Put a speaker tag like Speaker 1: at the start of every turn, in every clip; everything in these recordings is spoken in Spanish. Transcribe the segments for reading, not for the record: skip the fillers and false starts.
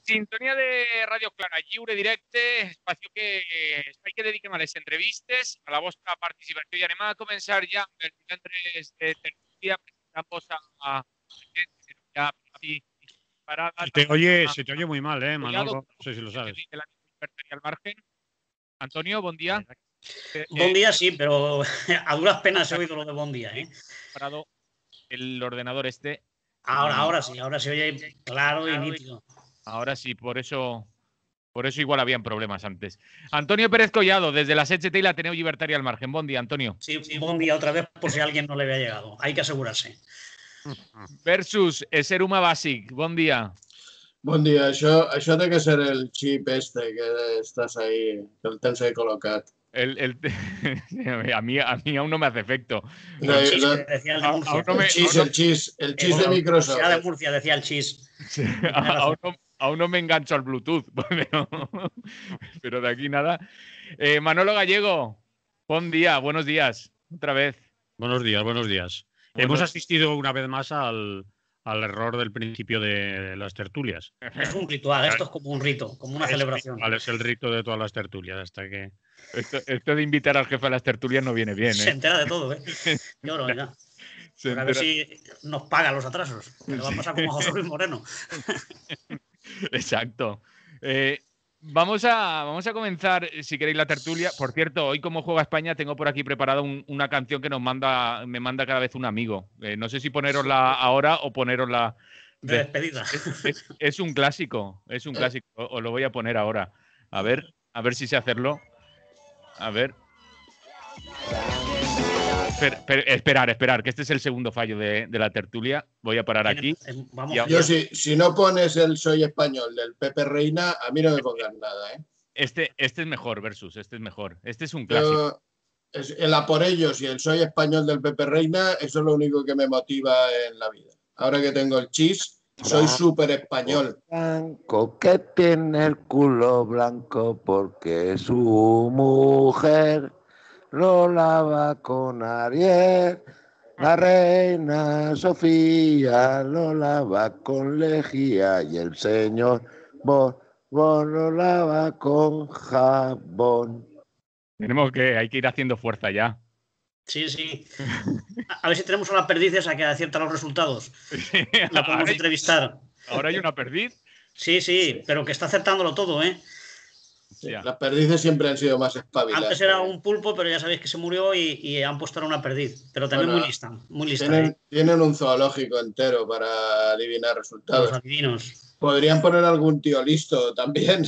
Speaker 1: Sintonia de Radio Clara, lliure directe, espacio que espai que dediquem a les entrevistes, a la vostra participació, i anem a començar ja amb el divendres de tertúlia, presentant-vos a ya parada.
Speaker 2: Se te oye muy mal, Manolo, no sé si lo sabes.
Speaker 1: Al margen. Antonio, buen día.
Speaker 3: Buen día, sí, pero a duras penas he oído lo de buen día,
Speaker 1: Parado el ordenador este.
Speaker 3: Ahora sí, ahora se oye claro y nítido.
Speaker 1: Ahora sí, por eso igual habían problemas antes. Antonio Pérez Collado, desde la SECT y la Ateneo Llibertària al margen. Buen día, Antonio.
Speaker 3: Sí, buen día otra vez, por si a alguien no le había llegado. Hay que asegurarse.
Speaker 1: Versus Seruma Bàsic. Buen día.
Speaker 4: Bon dia. Això té que ser el xip este que estàs ahí, que el tens ahí col·locat.
Speaker 1: A mí aún no me hace efecto.
Speaker 3: El chis, decía el de Murcia.
Speaker 4: El chis de Microsoft.
Speaker 3: De Murcia, decía el chis.
Speaker 1: Sí, aún no me engancho al Bluetooth, pero de aquí nada. Manolo Gallego, buen día, buenos días, otra vez.
Speaker 2: Buenos días. Hemos asistido una vez más al error del principio de las tertulias.
Speaker 3: Es un ritual, esto es como un rito, como una celebración.
Speaker 2: Es el rito de todas las tertulias, hasta que...
Speaker 1: Esto de invitar al jefe a las tertulias no viene bien,
Speaker 3: Se entera de todo, Yo no, ya. A ver si nos paga los atrasos. Que va a pasar como a José Luis Moreno.
Speaker 1: Exacto. Vamos a comenzar, si queréis, la tertulia. Por cierto, hoy como juega España tengo por aquí preparada una canción que me manda cada vez un amigo. No sé si ponerosla ahora o ponerosla
Speaker 3: de despedida.
Speaker 1: Es un clásico, os lo voy a poner ahora. A ver si sé hacerlo. A ver. Esperar, que este es el segundo fallo de la tertulia. Voy a parar aquí.
Speaker 4: Yo, si no pones el Soy Español del Pepe Reina, a mí no me pongas nada,
Speaker 1: Este es mejor, Versus, este es mejor. Este es un clásico.
Speaker 4: El A por ellos y el Soy Español del Pepe Reina, eso es lo único que me motiva en la vida. Ahora que tengo el chis, soy súper español.
Speaker 5: Blanco que tiene el culo blanco porque su mujer lo lava con Ariel. La reina Sofía lo lava con lejía y el señor Borbón lo lava con jabón.
Speaker 1: Hay que ir haciendo fuerza ya.
Speaker 3: Sí. A ver si tenemos una perdiz esa que acierta los resultados. La podemos entrevistar.
Speaker 1: ¿Ahora hay una perdiz?
Speaker 3: Sí, pero que está acertándolo todo,
Speaker 4: Sí, las perdices siempre han sido más espabiladas.
Speaker 3: Antes era un pulpo, pero ya sabéis que se murió y han puesto ahora una perdiz. Pero también muy lista.
Speaker 4: Tienen un zoológico entero para adivinar resultados.
Speaker 3: Los adivinos.
Speaker 4: Podrían poner algún tío listo también.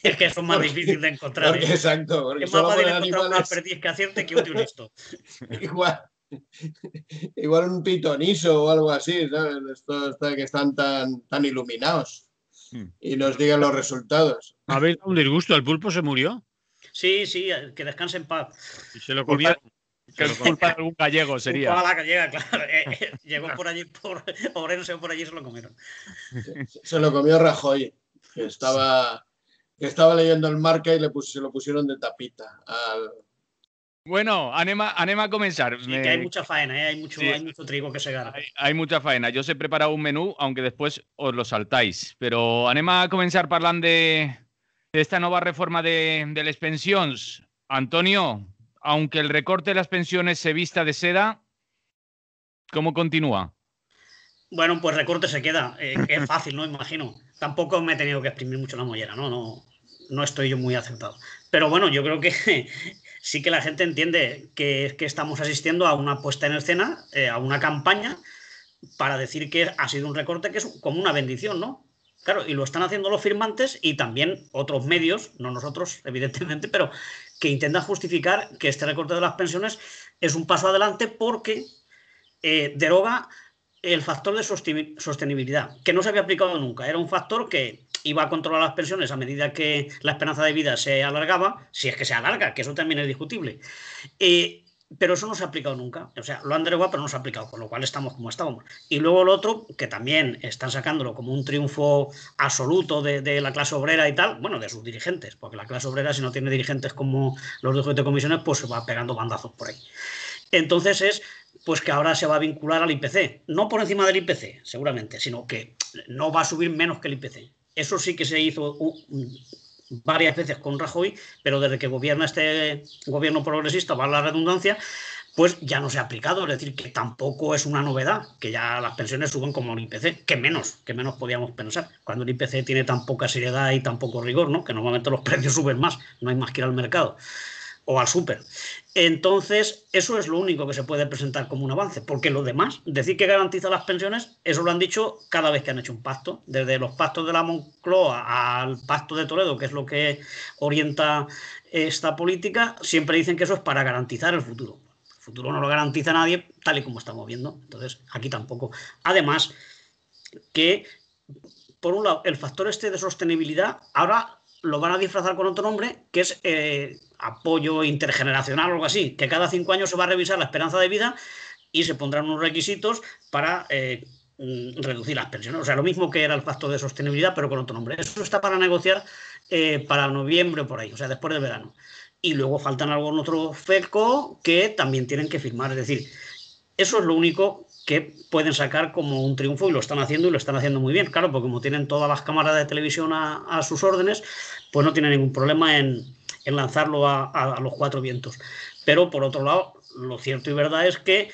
Speaker 3: Es que son más difíciles de encontrar.
Speaker 4: Exacto.
Speaker 3: Es más fácil encontrar una perdiz que acierte que un tío listo.
Speaker 4: Igual un pitoniso o algo así, ¿sabes? Estos que están tan iluminados y nos digan los resultados.
Speaker 2: ¿Habéis dado un disgusto? ¿El pulpo se murió?
Speaker 3: Sí, que descanse en paz.
Speaker 2: ¿Y se lo comieron?
Speaker 1: Que es culpa de algún gallego sería.
Speaker 3: Culpa a la gallega, claro. Llegó por allí, por Orense o por allí y se lo comieron.
Speaker 4: Se lo comió Rajoy, que estaba leyendo el Marca y se lo pusieron de tapita.
Speaker 1: Bueno, anem a comenzar.
Speaker 3: Sí, que hay mucha faena, hay mucho trigo que segar.
Speaker 1: Hay mucha faena. Yo os he preparado un menú, aunque después os lo saltáis. Pero anem a comenzar parlant de esta nueva reforma de las pensiones. Antonio, aunque el recorte de las pensiones se vista de seda, ¿cómo continúa?
Speaker 3: Bueno, pues recorte se queda. Es fácil, ¿no? Imagino. Tampoco me he tenido que exprimir mucho la mollera, ¿no? No estoy yo muy acertado. Pero bueno, yo creo que sí que la gente entiende que estamos asistiendo a una puesta en escena, a una campaña para decir que ha sido un recorte que es como una bendición, ¿no? Claro, y lo están haciendo los firmantes y también otros medios, no nosotros, evidentemente, pero que intentan justificar que este recorte de las pensiones es un paso adelante porque deroga el factor de sostenibilidad, que no se había aplicado nunca. Era un factor que iba a controlar las pensiones a medida que la esperanza de vida se alargaba, si es que se alarga, que eso también es discutible. Pero eso no se ha aplicado nunca. O sea, lo han derogado, pero no se ha aplicado, con lo cual estamos como estábamos. Y luego lo otro, que también están sacándolo como un triunfo absoluto de la clase obrera y tal, bueno, de sus dirigentes, porque la clase obrera, si no tiene dirigentes como los de comisiones, pues se va pegando bandazos por ahí. Entonces es pues que ahora se va a vincular al IPC, no por encima del IPC, seguramente, sino que no va a subir menos que el IPC. Eso sí que se hizo varias veces con Rajoy, pero desde que gobierna este gobierno progresista, va la redundancia, pues ya no se ha aplicado, es decir, que tampoco es una novedad, que ya las pensiones suben como el IPC, que menos podíamos pensar, cuando el IPC tiene tan poca seriedad y tan poco rigor, ¿no? Que normalmente los precios suben más, no hay más que ir al mercado o al súper. Entonces, eso es lo único que se puede presentar como un avance, porque lo demás, decir que garantiza las pensiones, eso lo han dicho cada vez que han hecho un pacto, desde los pactos de la Moncloa al pacto de Toledo, que es lo que orienta esta política, siempre dicen que eso es para garantizar el futuro. El futuro no lo garantiza nadie, tal y como estamos viendo, entonces aquí tampoco. Además, que por un lado, el factor este de sostenibilidad, ahora lo van a disfrazar con otro nombre, que es apoyo intergeneracional o algo así, que cada 5 años se va a revisar la esperanza de vida y se pondrán unos requisitos para reducir las pensiones. O sea, lo mismo que era el factor de sostenibilidad, pero con otro nombre. Eso está para negociar para noviembre o por ahí, o sea, después del verano. Y luego faltan algún otro FECO que también tienen que firmar. Es decir, eso es lo único que pueden sacar como un triunfo y lo están haciendo muy bien. Claro, porque como tienen todas las cámaras de televisión a sus órdenes, pues no tienen ningún problema en lanzarlo a los 4 vientos. Pero por otro lado, lo cierto y verdad es que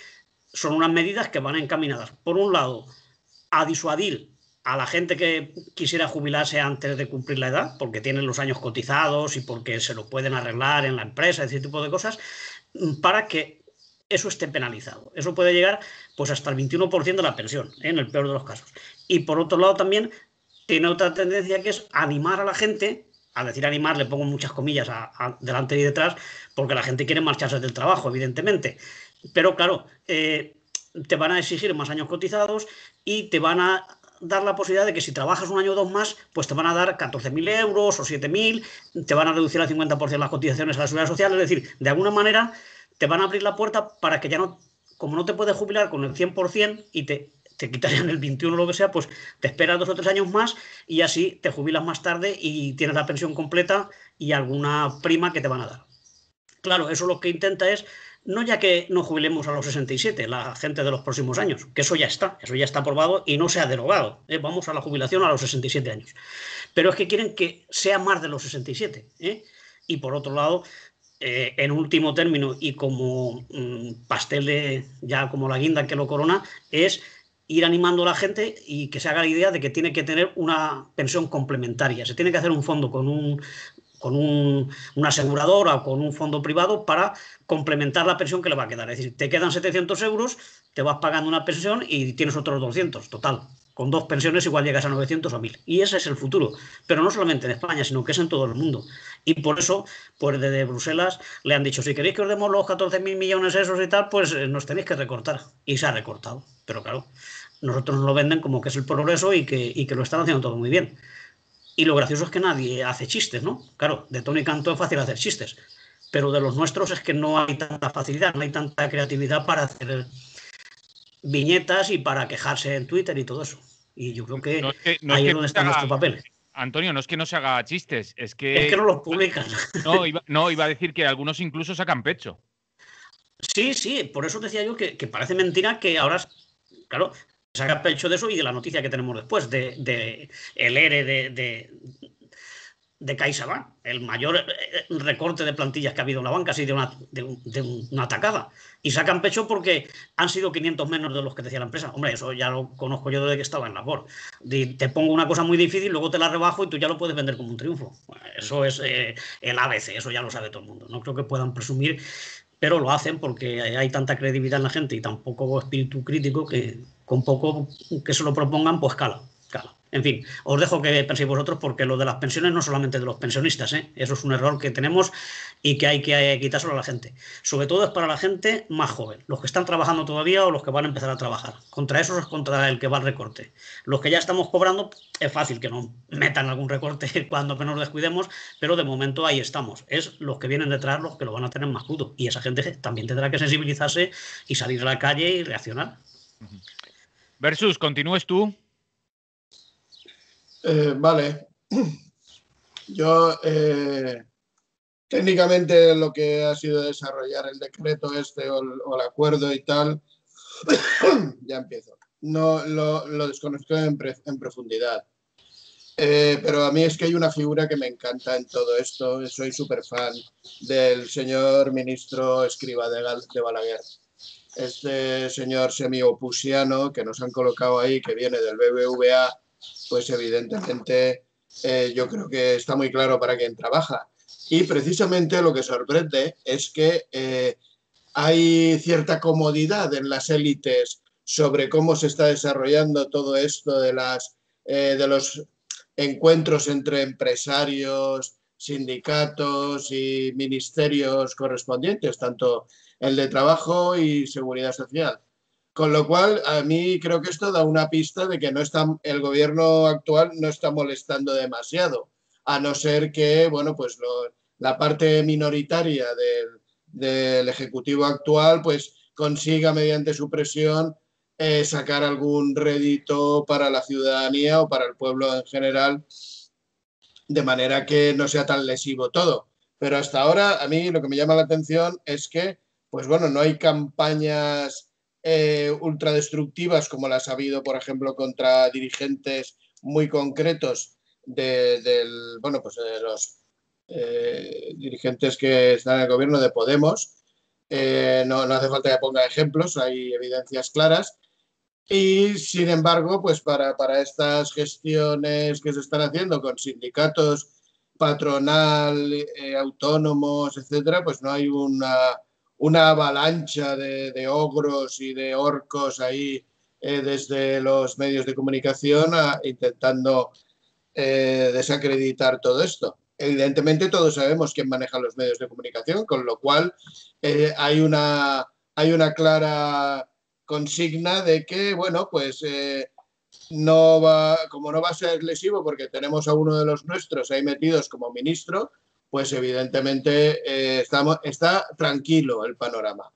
Speaker 3: son unas medidas que van encaminadas, por un lado, a disuadir a la gente que quisiera jubilarse antes de cumplir la edad, porque tienen los años cotizados y porque se lo pueden arreglar en la empresa, ese tipo de cosas, para que eso esté penalizado. Eso puede llegar pues hasta el 21% de la pensión, en el peor de los casos. Y por otro lado también tiene otra tendencia que es animar a la gente, al decir animar le pongo muchas comillas delante y detrás, porque la gente quiere marcharse del trabajo, evidentemente. Pero claro, te van a exigir más años cotizados y te van a dar la posibilidad de que si trabajas un año o 2 más, pues te van a dar 14.000 euros o 7.000, te van a reducir al 50% las cotizaciones a la seguridad social, es decir, de alguna manera te van a abrir la puerta para que ya no, como no te puedes jubilar con el 100% y te quitarían el 21 o lo que sea, pues te esperas 2 o 3 años más y así te jubilas más tarde y tienes la pensión completa y alguna prima que te van a dar. Claro, eso lo que intenta es, no ya que nos jubilemos a los 67, la gente de los próximos años, que eso ya está aprobado y no se ha derogado. Vamos a la jubilación a los 67 años. Pero es que quieren que sea más de los 67. Y por otro lado, en último término y como pastel ya como la guinda que lo corona, es ir animando a la gente y que se haga la idea de que tiene que tener una pensión complementaria. Se tiene que hacer un fondo con una aseguradora o con un fondo privado para complementar la pensión que le va a quedar. Es decir, te quedan 700 euros, te vas pagando una pensión y tienes otros 200, total. Con 2 pensiones igual llegas a 900 o 1.000. Y ese es el futuro. Pero no solamente en España, sino que es en todo el mundo. Y por eso, pues desde Bruselas le han dicho, si queréis que os demos los 14.000 millones esos y tal, pues nos tenéis que recortar. Y se ha recortado. Pero claro, nosotros nos lo venden como que es el progreso y que lo están haciendo todo muy bien. Y lo gracioso es que nadie hace chistes, ¿no? Claro, de Tony Cantó es fácil hacer chistes, pero de los nuestros es que no hay tanta facilidad, no hay tanta creatividad para hacer viñetas y para quejarse en Twitter y todo eso. Y yo creo que ahí es donde está nuestro papel.
Speaker 1: Antonio, no es que no se haga chistes, es que
Speaker 3: no los publican.
Speaker 1: No, iba a decir que algunos incluso sacan pecho.
Speaker 3: Sí, por eso decía yo que parece mentira que ahora, claro, saca pecho de eso y de la noticia que tenemos después, de el ERE de CaixaBank, el mayor recorte de plantillas que ha habido en la banca, así de una tacada. Y sacan pecho porque han sido 500 menos de los que decía la empresa. Hombre, eso ya lo conozco yo desde que estaba en labor. Te pongo una cosa muy difícil, luego te la rebajo y tú ya lo puedes vender como un triunfo. Bueno, eso es el ABC, eso ya lo sabe todo el mundo. No creo que puedan presumir, pero lo hacen porque hay tanta credibilidad en la gente y tan poco espíritu crítico que con poco que se lo propongan, pues cala. En fin, os dejo que penséis vosotros porque lo de las pensiones no es solamente de los pensionistas, eso es un error que tenemos y que hay que quitárselo a la gente. Sobre todo es para la gente más joven, los que están trabajando todavía o los que van a empezar a trabajar. Contra esos es contra el que va el recorte. Los que ya estamos cobrando, es fácil que no metan algún recorte cuando nos descuidemos, pero de momento ahí estamos. Es los que vienen detrás los que lo van a tener más crudo y esa gente también tendrá que sensibilizarse y salir a la calle y reaccionar.
Speaker 1: Versus, continúes tú.
Speaker 4: Vale. Yo técnicamente lo que ha sido desarrollar el decreto este o el acuerdo y tal, ya empiezo. No lo desconozco en profundidad. Pero a mí es que hay una figura que me encanta en todo esto. Soy súper fan del señor ministro Escrivá de Balaguer. Este señor semiopusiano que nos han colocado ahí, que viene del BBVA, pues evidentemente yo creo que está muy claro para quién trabaja. Y precisamente lo que sorprende es que hay cierta comodidad en las élites sobre cómo se está desarrollando todo esto de los encuentros entre empresarios, sindicatos y ministerios correspondientes, tanto el de Trabajo y Seguridad Social. Con lo cual, a mí creo que esto da una pista de que el gobierno actual no está molestando demasiado, a no ser que, bueno, pues la parte minoritaria del Ejecutivo actual pues consiga mediante su presión sacar algún rédito para la ciudadanía o para el pueblo en general, de manera que no sea tan lesivo todo. Pero hasta ahora a mí lo que me llama la atención es que, pues bueno, no hay campañas ultradestructivas como las ha habido, por ejemplo, contra dirigentes muy concretos de los dirigentes que están en el gobierno de Podemos. No hace falta que ponga ejemplos, hay evidencias claras. Y, sin embargo, pues para estas gestiones que se están haciendo con sindicatos, patronal, autónomos, etcétera, pues no hay una avalancha de ogros y de orcos ahí desde los medios de comunicación intentando desacreditar todo esto. Evidentemente todos sabemos quién maneja los medios de comunicación, con lo cual hay una clara consigna de que, bueno, pues como no va a ser lesivo porque tenemos a uno de los nuestros ahí metidos como ministro, pues evidentemente está tranquilo el panorama.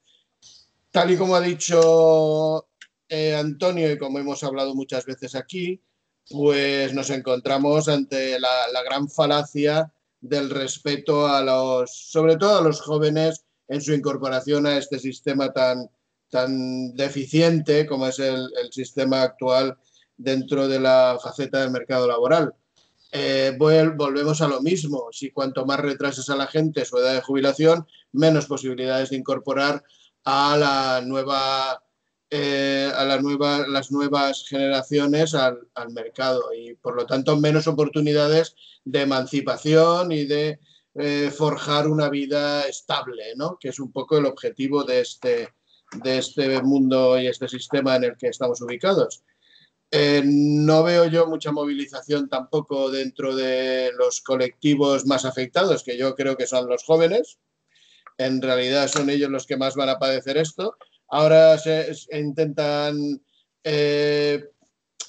Speaker 4: Tal y como ha dicho Antonio y como hemos hablado muchas veces aquí, pues nos encontramos ante la gran falacia del respeto sobre todo a los jóvenes en su incorporación a este sistema tan deficiente como es el sistema actual dentro de la faceta del mercado laboral. Volvemos a lo mismo. Si cuanto más retrases a la gente su edad de jubilación, menos posibilidades de incorporar a las nuevas generaciones al mercado y, por lo tanto, menos oportunidades de emancipación y de forjar una vida estable, ¿no? Que es un poco el objetivo de este mundo y este sistema en el que estamos ubicados. No veo yo mucha movilización tampoco dentro de los colectivos más afectados, que yo creo que son los jóvenes. En realidad son ellos los que más van a padecer esto. Ahora se intentan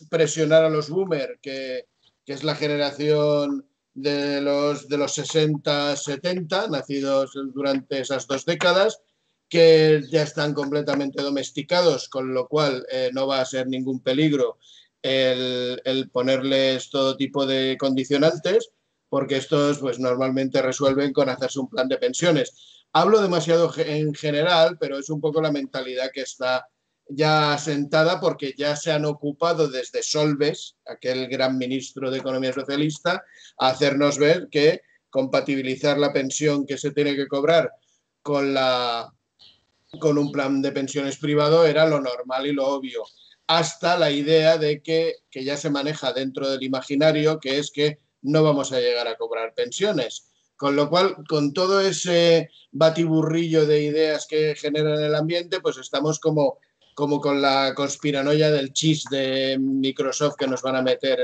Speaker 4: presionar a los boomers, que es la generación de los 60-70, nacidos durante esas 2 décadas, que ya están completamente domesticados, con lo cual no va a ser ningún peligro el ponerles todo tipo de condicionantes, porque estos pues normalmente resuelven con hacerse un plan de pensiones. Hablo demasiado en general, pero es un poco la mentalidad que está ya asentada porque ya se han ocupado desde Solbes, aquel gran ministro de Economía Socialista, a hacernos ver que compatibilizar la pensión que se tiene que cobrar con un plan de pensiones privado era lo normal y lo obvio, hasta la idea de que ya se maneja dentro del imaginario, que es que no vamos a llegar a cobrar pensiones. Con lo cual, con todo ese batiburrillo de ideas que generan el ambiente, pues estamos como con la conspiranoia del chis de Microsoft que nos van a meter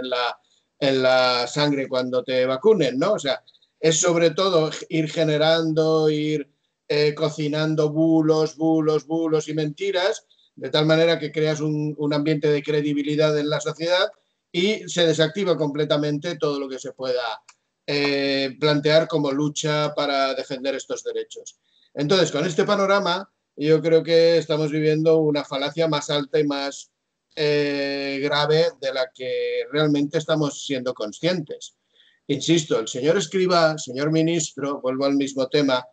Speaker 4: en la sangre cuando te vacunen, ¿no? O sea, es sobre todo ir generando, cocinando bulos y mentiras, de tal manera que creas un ambiente de credibilidad en la sociedad y se desactiva completamente todo lo que se pueda plantear como lucha para defender estos derechos. Entonces, con este panorama, yo creo que estamos viviendo una falacia más alta y más grave de la que realmente estamos siendo conscientes. Insisto, el señor Escrivá, señor ministro, vuelvo al mismo tema,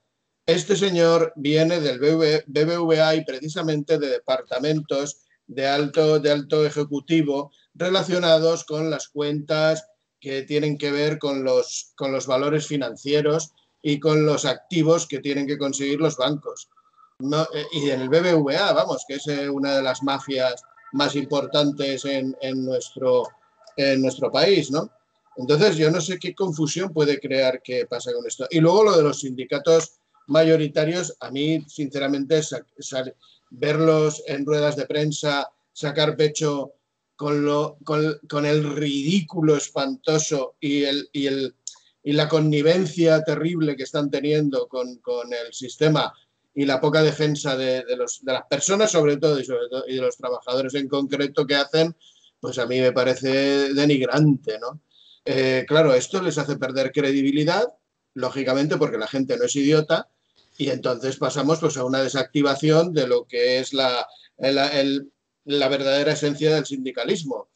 Speaker 4: este señor viene del BBVA y precisamente de departamentos de alto ejecutivo relacionados con las cuentas que tienen que ver con los valores financieros y con los activos que tienen que conseguir los bancos. No, y en el BBVA, vamos, que es una de las mafias más importantes en nuestro país, ¿no? Entonces, yo no sé qué confusión puede crear qué pasa con esto. Y luego lo de los sindicatos mayoritarios, a mí, sinceramente, verlos en ruedas de prensa, sacar pecho con el ridículo espantoso y la connivencia terrible que están teniendo con el sistema y la poca defensa de las personas, sobre todo, y de los trabajadores en concreto que hacen, pues a mí me parece denigrante, ¿no? Claro, esto les hace perder credibilidad, lógicamente, porque la gente no es idiota, y entonces pasamos pues a una desactivación de lo que es la verdadera esencia del sindicalismo.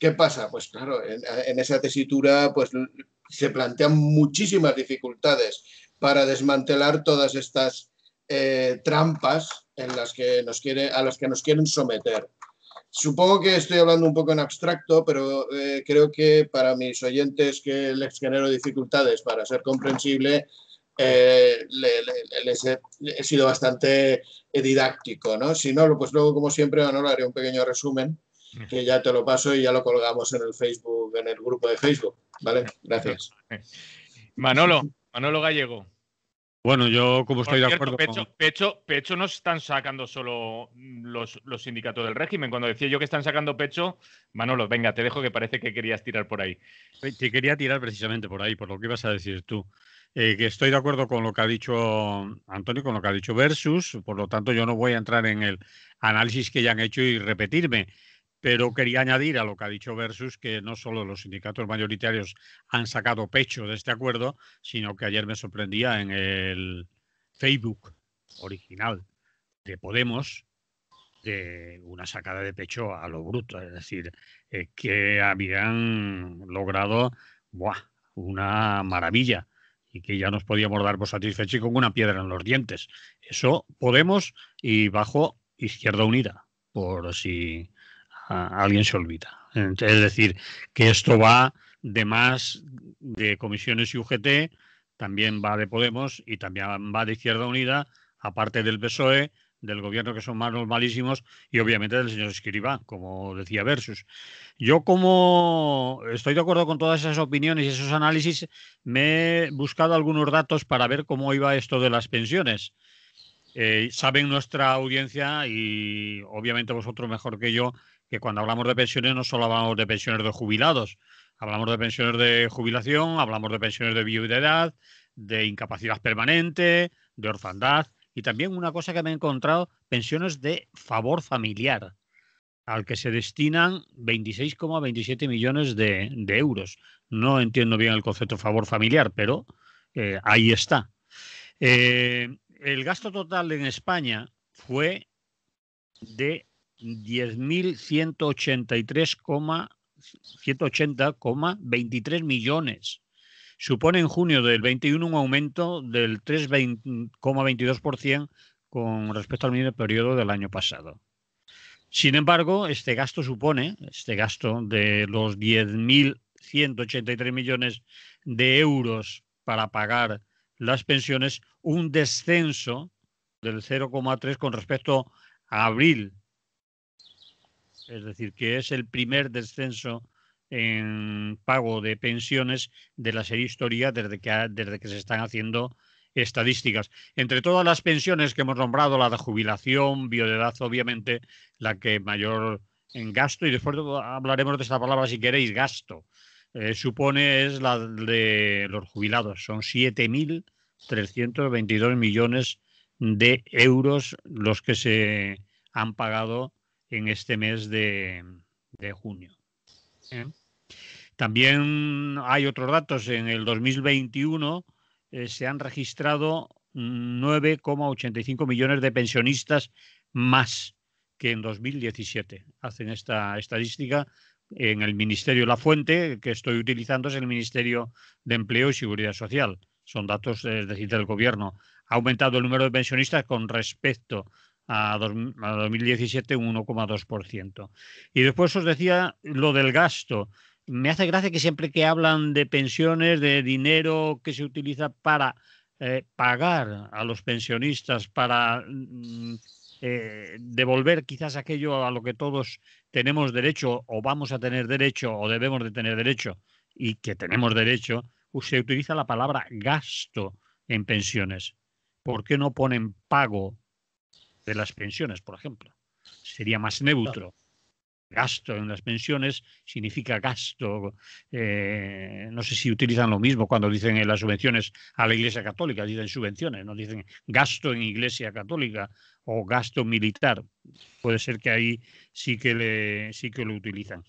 Speaker 4: ¿Qué pasa? Pues claro, en esa tesitura pues se plantean muchísimas dificultades para desmantelar todas estas trampas en las que a las que nos quieren someter. Supongo que estoy hablando un poco en abstracto, pero creo que para mis oyentes que les genero dificultades para ser comprensible, les he sido bastante didáctico, ¿no? Si no, pues luego, como siempre, Manolo, haré un pequeño resumen que ya te lo paso y ya lo colgamos en el Facebook, en el grupo de Facebook, ¿vale? Gracias.
Speaker 1: Manolo Gallego.
Speaker 2: Bueno, yo como estoy de acuerdo
Speaker 1: pecho no están sacando solo los sindicatos del régimen. Cuando decía yo que están sacando pecho, Manolo, venga, te dejo, que parece que querías tirar por ahí.
Speaker 2: Te quería tirar precisamente por ahí, por lo que ibas a decir tú. Que estoy de acuerdo con lo que ha dicho Antonio, con lo que ha dicho Versus, por lo tanto yo no voy a entrar en el análisis que ya han hecho y repetirme. Pero quería añadir a lo que ha dicho Versus que no solo los sindicatos mayoritarios han sacado pecho de este acuerdo, sino que ayer me sorprendía en el Facebook original de Podemos de una sacada de pecho a lo bruto. Es decir, que habían logrado una maravilla y que ya nos podíamos dar por satisfechos y con una piedra en los dientes. Eso Podemos y bajo Izquierda Unida, por si alguien se olvida. Es decir, que esto va de más de comisiones y UGT, también va de Podemos y también va de Izquierda Unida, aparte del PSOE, del gobierno, que son malos malísimos, y obviamente del señor Escrivá, como decía Versus. Yo, como estoy de acuerdo con todas esas opiniones y esos análisis, me he buscado algunos datos para ver cómo iba esto de las pensiones. Saben nuestra audiencia y obviamente vosotros mejor que yo que cuando hablamos de pensiones no solo hablamos de pensiones de jubilados, hablamos de pensiones de jubilación, hablamos de pensiones de viudedad, de incapacidad permanente, de orfandad y también una cosa que me he encontrado, pensiones de favor familiar, al que se destinan 26,27 millones de euros. No entiendo bien el concepto de favor familiar, pero ahí está. El gasto total en España fue de 10.180,23 millones. Supone en junio del 21 un aumento del 3,22% con respecto al mismo periodo del año pasado. Sin embargo, este gasto de los 10.183 millones de euros para pagar las pensiones, un descenso del 0,3 con respecto a abril. Es decir, que es el primer descenso en pago de pensiones de la serie historia desde que se están haciendo estadísticas. Entre todas las pensiones que hemos nombrado, la de jubilación, viudedad, obviamente, la que mayor en gasto, y después hablaremos de esta palabra si queréis, gasto, supone es la de los jubilados. Son 7.322 millones de euros los que se han pagado en este mes de junio. También hay otros datos. En el 2021 se han registrado 9,85 millones de pensionistas más que en 2017. Hacen esta estadística en el Ministerio, la fuente que estoy utilizando es el Ministerio de Empleo y Seguridad Social. Son datos, es decir, del Gobierno. Ha aumentado el número de pensionistas con respecto a 2017 un 1,2%. Y después os decía lo del gasto. Me hace gracia que siempre que hablan de pensiones, de dinero que se utiliza para pagar a los pensionistas, para devolver quizás aquello a lo que todos tenemos derecho o vamos a tener derecho o debemos de tener derecho y que tenemos derecho, se utiliza la palabra gasto en pensiones. ¿Por qué no ponen pago de las pensiones, por ejemplo? Sería más neutro. Gasto en las pensiones significa gasto. No sé si utilizan lo mismo cuando dicen en las subvenciones a la Iglesia Católica, dicen subvenciones, no dicen gasto en Iglesia Católica o gasto militar. Puede ser que ahí sí que lo utilizan.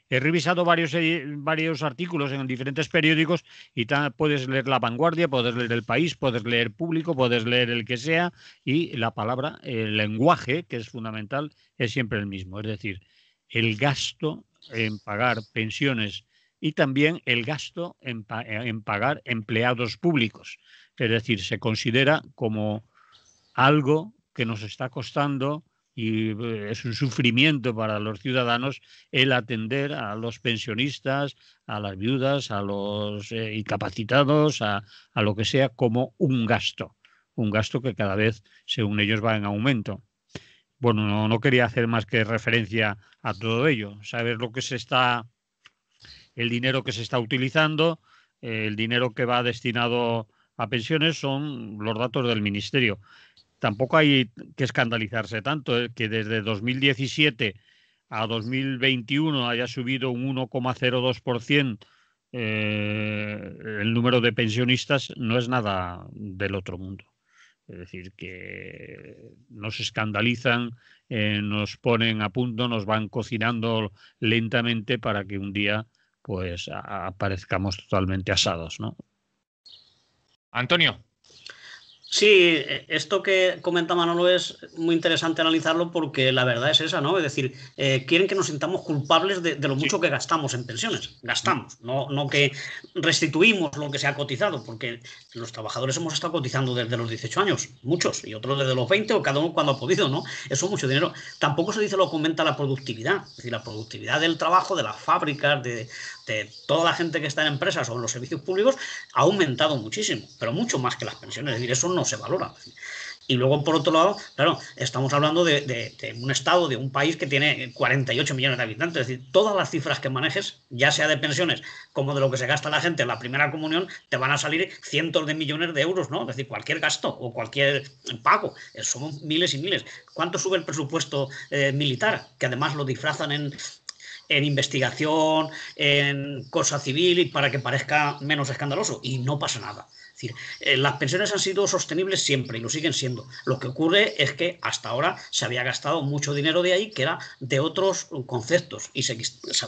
Speaker 2: He revisado varios artículos en diferentes periódicos y puedes leer La Vanguardia, puedes leer El País, puedes leer Público, puedes leer el que sea, y la palabra, el lenguaje, que es fundamental, es siempre el mismo. Es decir, el gasto en pagar pensiones y también el gasto en pagar empleados públicos. Es decir, se considera como algo que nos está costando y es un sufrimiento para los ciudadanos el atender a los pensionistas, a las viudas, a los incapacitados, a lo que sea, como un gasto que cada vez, según ellos, va en aumento. Bueno, no quería hacer más que referencia a todo ello, saber el dinero que se está utilizando, el dinero que va destinado a pensiones son los datos del Ministerio. Tampoco hay que escandalizarse tanto, que desde 2017 a 2021 haya subido un 1,02% el número de pensionistas, no es nada del otro mundo. Es decir, que nos escandalizan, nos ponen a punto, nos van cocinando lentamente para que un día pues aparezcamos totalmente asados, ¿no?
Speaker 1: Antonio.
Speaker 3: Sí, esto que comenta Manolo es muy interesante analizarlo porque la verdad es esa, ¿no? Es decir, quieren que nos sintamos culpables de lo mucho que gastamos en pensiones. Gastamos, no que restituimos lo que se ha cotizado, porque los trabajadores hemos estado cotizando desde los 18 años, muchos, y otros desde los 20 o cada uno cuando ha podido, ¿no? Eso es mucho dinero. Tampoco se dice, lo comenta la productividad, es decir, la productividad del trabajo, de las fábricas, de toda la gente que está en empresas o en los servicios públicos ha aumentado muchísimo, pero mucho más que las pensiones, es decir, eso no se valora. Y luego, por otro lado, claro, estamos hablando de un estado, de un país que tiene 48 millones de habitantes, es decir, todas las cifras que manejes, ya sea de pensiones como de lo que se gasta la gente en la primera comunión, te van a salir cientos de millones de euros, ¿no? Es decir, cualquier gasto o cualquier pago, son miles y miles. ¿Cuánto sube el presupuesto militar? Que además lo disfrazan en investigación, en cosa civil y para que parezca menos escandaloso, y no pasa nada. Es decir, las pensiones han sido sostenibles siempre y lo siguen siendo. Lo que ocurre es que hasta ahora se había gastado mucho dinero de ahí que era de otros conceptos y se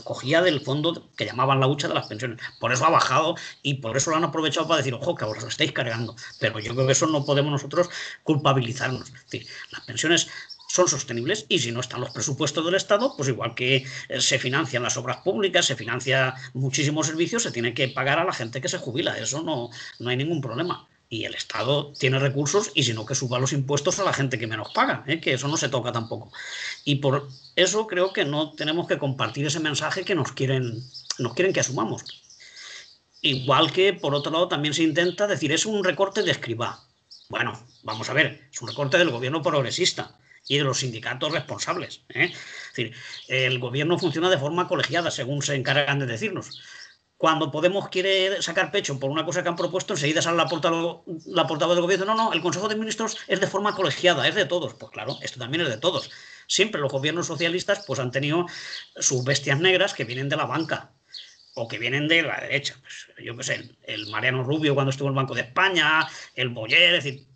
Speaker 3: cogía del fondo que llamaban la hucha de las pensiones. Por eso ha bajado y por eso lo han aprovechado para decir, ojo, que os lo estáis cargando. Pero yo creo que eso no podemos nosotros culpabilizarnos. Es decir, las pensiones son sostenibles y si no están los presupuestos del Estado, pues igual que se financian las obras públicas, se financia muchísimos servicios, se tiene que pagar a la gente que se jubila, eso no hay ningún problema. Y el Estado tiene recursos y si no, que suba los impuestos a la gente que menos paga, que eso no se toca tampoco. Y por eso creo que no tenemos que compartir ese mensaje que nos quieren que asumamos. Igual que, por otro lado, también se intenta decir, es un recorte de Escrivá. Bueno, vamos a ver, es un recorte del gobierno progresista y de los sindicatos responsables. Es decir, el gobierno funciona de forma colegiada, según se encargan de decirnos. Cuando Podemos quiere sacar pecho por una cosa que han propuesto, enseguida sale la portavoz del gobierno. No, el Consejo de Ministros es de forma colegiada, es de todos. Pues claro, esto también es de todos. Siempre los gobiernos socialistas pues han tenido sus bestias negras que vienen de la banca o que vienen de la derecha. Pues, yo qué sé, el Mariano Rubio cuando estuvo en el Banco de España, el Boyer, es decir,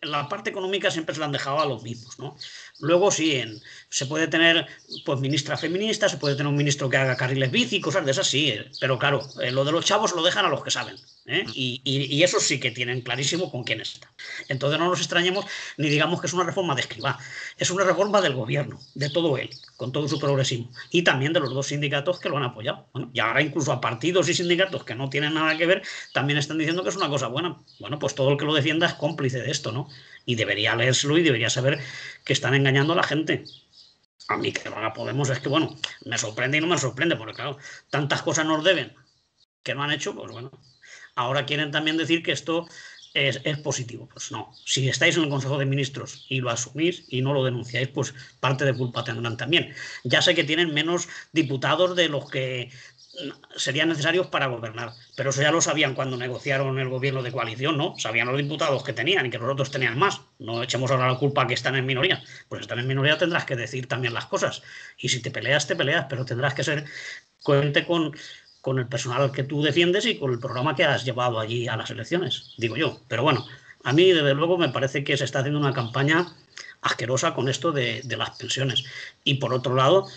Speaker 3: la parte económica siempre se la han dejado a los mismos, ¿no? Luego sí, se puede tener pues ministras feministas, se puede tener un ministro que haga carriles bici, cosas de esas sí, pero claro, lo de los chavos lo dejan a los que saben, ¿eh? Y esos sí que tienen clarísimo con quién está. Entonces no nos extrañemos ni digamos que es una reforma de Escrivá, es una reforma del gobierno, de todo él, con todo su progresismo, y también de los dos sindicatos que lo han apoyado. Bueno, y ahora incluso a partidos y sindicatos que no tienen nada que ver también están diciendo que es una cosa buena. Bueno, pues todo el que lo defienda es cómplice de esto, ¿no? Y debería leérselo y debería saber que están engañando a la gente. A mí que lo haga Podemos es que, bueno, me sorprende y no me sorprende, porque claro, tantas cosas nos deben que no han hecho, pues bueno. Ahora quieren también decir que esto es positivo. Pues no, si estáis en el Consejo de Ministros y lo asumís y no lo denunciáis, pues parte de culpa tendrán también. Ya sé que tienen menos diputados de los que serían necesarios para gobernar, pero eso ya lo sabían cuando negociaron el gobierno de coalición, ¿no? Sabían los diputados que tenían y que los otros tenían más. No echemos ahora la culpa a que están en minoría. Pues están en minoría, tendrás que decir también las cosas. Y si te peleas, pero tendrás que ser coherente con el personal que tú defiendes y con el programa que has llevado allí a las elecciones, digo yo. Pero bueno, a mí desde luego me parece que se está haciendo una campaña asquerosa con esto de las pensiones. Y por otro lado,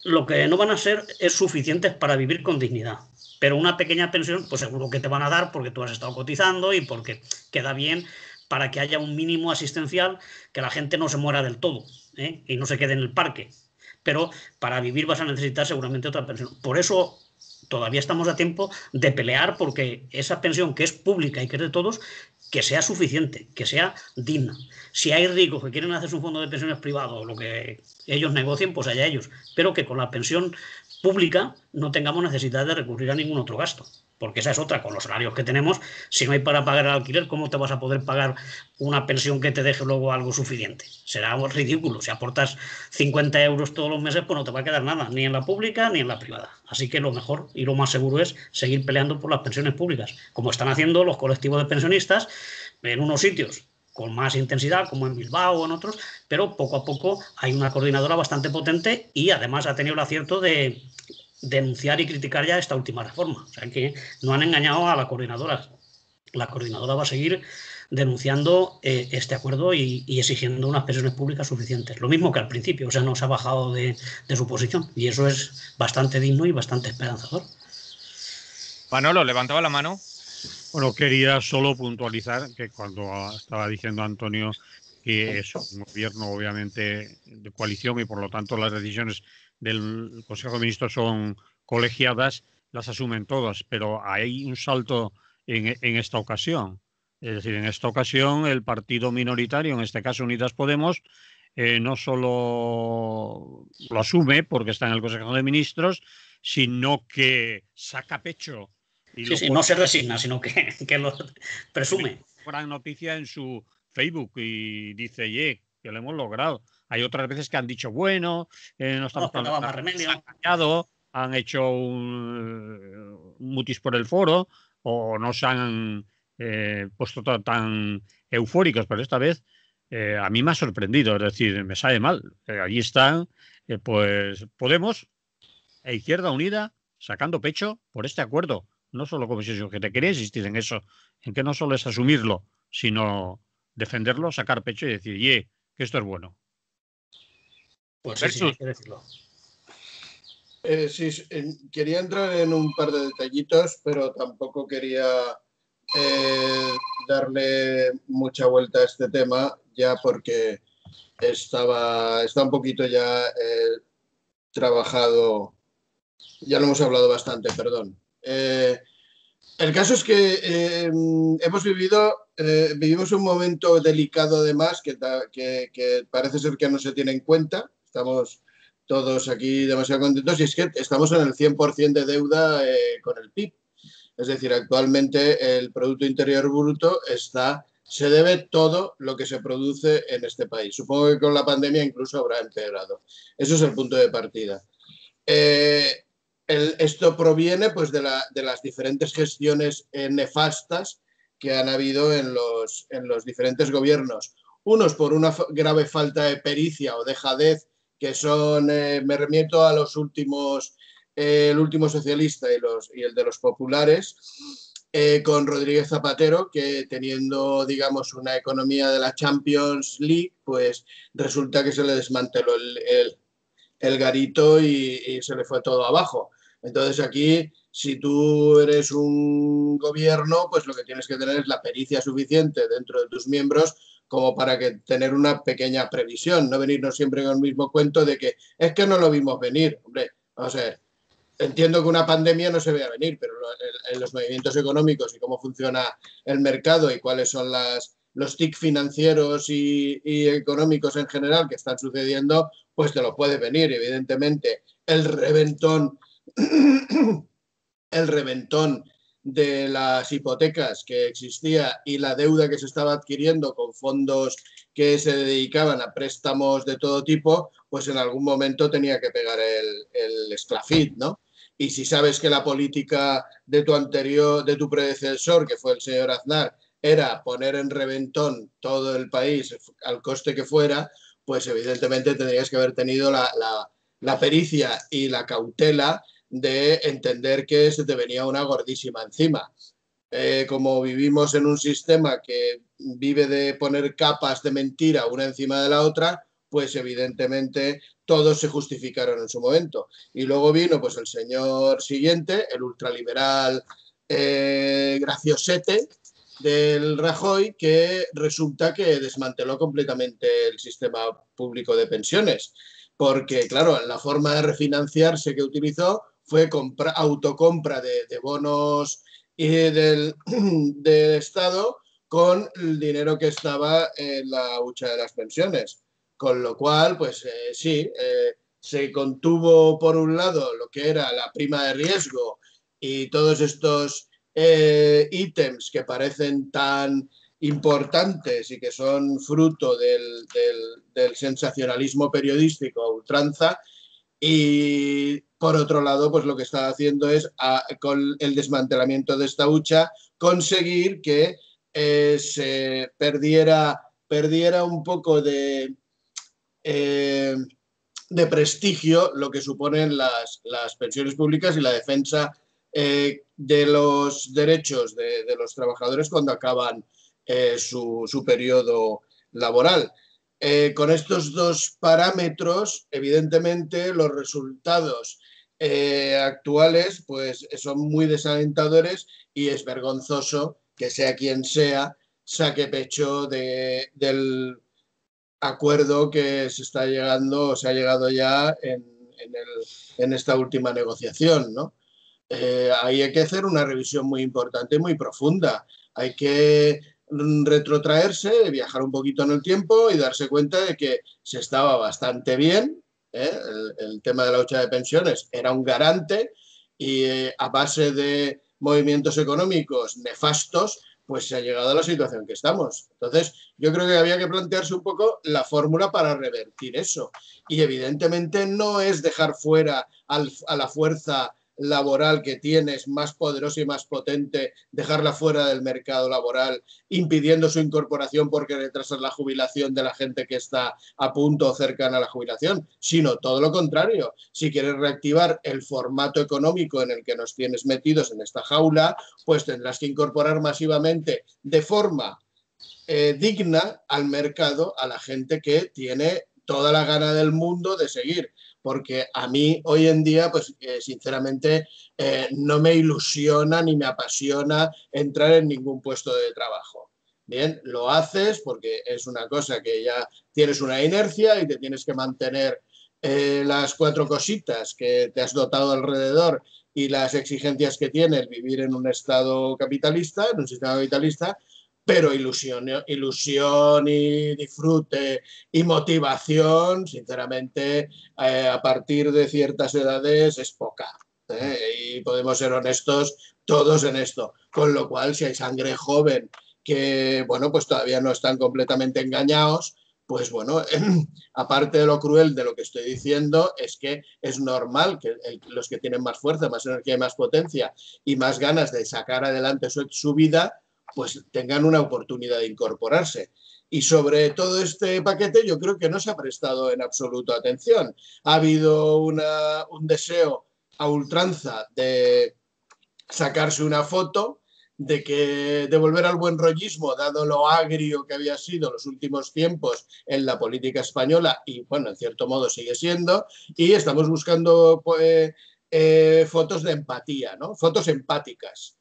Speaker 3: lo que no van a ser es suficientes para vivir con dignidad. Pero una pequeña pensión, pues seguro que te van a dar porque tú has estado cotizando y porque queda bien para que haya un mínimo asistencial, que la gente no se muera del todo, ¿eh? Y no se quede en el parque. Pero para vivir vas a necesitar seguramente otra pensión. Por eso todavía estamos a tiempo de pelear porque esa pensión que es pública y que es de todos, que sea suficiente, que sea digna. Si hay ricos que quieren hacer un fondo de pensiones privado o lo que ellos negocien, pues allá ellos. Pero que con la pensión pública no tengamos necesidad de recurrir a ningún otro gasto. Porque esa es otra, con los salarios que tenemos, si no hay para pagar el alquiler, ¿cómo te vas a poder pagar una pensión que te deje luego algo suficiente? Será ridículo. Si aportas 50 euros todos los meses, pues no te va a quedar nada, ni en la pública ni en la privada. Así que lo mejor y lo más seguro es seguir peleando por las pensiones públicas, como están haciendo los colectivos de pensionistas en unos sitios con más intensidad, como en Bilbao o en otros, pero poco a poco hay una coordinadora bastante potente y además ha tenido el acierto de denunciar y criticar ya esta última reforma. O sea que no han engañado a la coordinadora. La coordinadora va a seguir denunciando este acuerdo y exigiendo unas pensiones públicas suficientes. Lo mismo que al principio, o sea, no se ha bajado de su posición y eso es bastante digno y bastante esperanzador.
Speaker 1: Manolo, levantaba la mano.
Speaker 2: Bueno, quería solo puntualizar que cuando estaba diciendo Antonio que es un gobierno obviamente de coalición y por lo tanto las decisiones del Consejo de Ministros son colegiadas, las asumen todas, pero hay un salto en esta ocasión. Es decir, en esta ocasión el partido minoritario, en este caso Unidas Podemos, no solo lo asume porque está en el Consejo de Ministros, sino que saca pecho. Y
Speaker 3: sí, no se resigna, sino que lo presume.
Speaker 2: Gran noticia en su Facebook y dice, que lo hemos logrado. Hay otras veces que han dicho, bueno, no estamos tan
Speaker 3: más remedio.
Speaker 2: Han hecho un mutis por el foro o no se han puesto tan eufóricos, pero esta vez a mí me ha sorprendido, es decir, me sabe mal. Allí están, pues Podemos e Izquierda Unida sacando pecho por este acuerdo. No solo Comisión, sino que te quería insistir en eso, en que no solo es asumirlo, sino defenderlo, sacar pecho y decir, que esto es bueno.
Speaker 3: Pues sí, hay que decirlo.
Speaker 4: Sí, quería entrar en un par de detallitos, pero tampoco quería darle mucha vuelta a este tema, ya porque está un poquito ya trabajado, ya lo hemos hablado bastante, perdón. El caso es que vivimos un momento delicado además que parece ser que no se tiene en cuenta. Estamos todos aquí demasiado contentos y es que estamos en el 100% de deuda con el PIB. Es decir, actualmente el Producto Interior Bruto se debe todo lo que se produce en este país. Supongo que con la pandemia incluso habrá empeorado. Eso es el punto de partida. Esto proviene pues, de las diferentes gestiones nefastas que han habido en los diferentes gobiernos. Unos por una grave falta de pericia o dejadez, que son, me remito a los últimos, el último socialista y el de los populares, con Rodríguez Zapatero, que teniendo, digamos, una economía de la Champions League, pues resulta que se le desmanteló el garito y se le fue todo abajo. Entonces aquí, si tú eres un gobierno, pues lo que tienes que tener es la pericia suficiente dentro de tus miembros como para que tener una pequeña previsión, no venirnos siempre con el mismo cuento de que es que no lo vimos venir. Hombre, vamos a ver, entiendo que una pandemia no se vea venir, pero en los movimientos económicos y cómo funciona el mercado y cuáles son los TIC financieros y económicos en general que están sucediendo, pues te lo puede venir. Evidentemente, el reventón de las hipotecas que existía y la deuda que se estaba adquiriendo con fondos que se dedicaban a préstamos de todo tipo, pues en algún momento tenía que pegar el esclafit, ¿no? Y si sabes que la política de tu predecesor, que fue el señor Aznar, era poner en reventón todo el país al coste que fuera, pues evidentemente tendrías que haber tenido la pericia y la cautela de entender que se te venía una gordísima encima. Como vivimos en un sistema que vive de poner capas de mentira una encima de la otra, pues evidentemente todos se justificaron en su momento. Y luego vino pues el señor siguiente, el ultraliberal graciosete del Rajoy, que resulta que desmanteló completamente el sistema público de pensiones. Porque, claro, la forma de refinanciarse que utilizó fue autocompra de bonos del Estado con el dinero que estaba en la hucha de las pensiones. Con lo cual, pues sí, se contuvo por un lado lo que era la prima de riesgo y todos estos ítems que parecen tan importantes y que son fruto del sensacionalismo periodístico a ultranza. Y por otro lado, pues lo que está haciendo es, con el desmantelamiento de esta hucha, conseguir que se perdiera un poco de prestigio lo que suponen las pensiones públicas y la defensa de los derechos de los trabajadores cuando acaban su periodo laboral. Con estos dos parámetros, evidentemente, los resultados actuales pues, son muy desalentadores y es vergonzoso que sea quien sea saque pecho del acuerdo que se ha llegado ya en esta última negociación, ¿no? Ahí hay que hacer una revisión muy importante y muy profunda. Hay que retrotraerse, viajar un poquito en el tiempo y darse cuenta de que se estaba bastante bien. El tema de la hucha de pensiones era un garante y a base de movimientos económicos nefastos, pues se ha llegado a la situación que estamos. Entonces, yo creo que había que plantearse un poco la fórmula para revertir eso. Y evidentemente no es dejar fuera a la fuerza laboral que tienes más poderosa y más potente, dejarla fuera del mercado laboral, impidiendo su incorporación porque retrasas la jubilación de la gente que está a punto o cercana a la jubilación, sino todo lo contrario. Si quieres reactivar el formato económico en el que nos tienes metidos en esta jaula, pues tendrás que incorporar masivamente de forma digna al mercado a la gente que tiene toda la gana del mundo de seguir. Porque a mí hoy en día, pues sinceramente, no me ilusiona ni me apasiona entrar en ningún puesto de trabajo. Bien, lo haces porque es una cosa que ya tienes una inercia y te tienes que mantener las cuatro cositas que te has dotado alrededor y las exigencias que tiene el vivir en un estado capitalista, en un sistema capitalista, pero ilusión y disfrute y motivación, sinceramente, a partir de ciertas edades es poca. Y podemos ser honestos todos en esto. Con lo cual, si hay sangre joven que, bueno, pues todavía no están completamente engañados, pues bueno, aparte de lo cruel de lo que estoy diciendo, es que es normal que los que tienen más fuerza, más energía y más potencia y más ganas de sacar adelante su vida, pues tengan una oportunidad de incorporarse. Y sobre todo este paquete yo creo que no se ha prestado en absoluto atención. Ha habido un deseo a ultranza de sacarse una foto, de volver al buen rollismo, dado lo agrio que había sido los últimos tiempos en la política española, y bueno, en cierto modo sigue siendo, y estamos buscando fotos de empatía, ¿no? Fotos empáticas.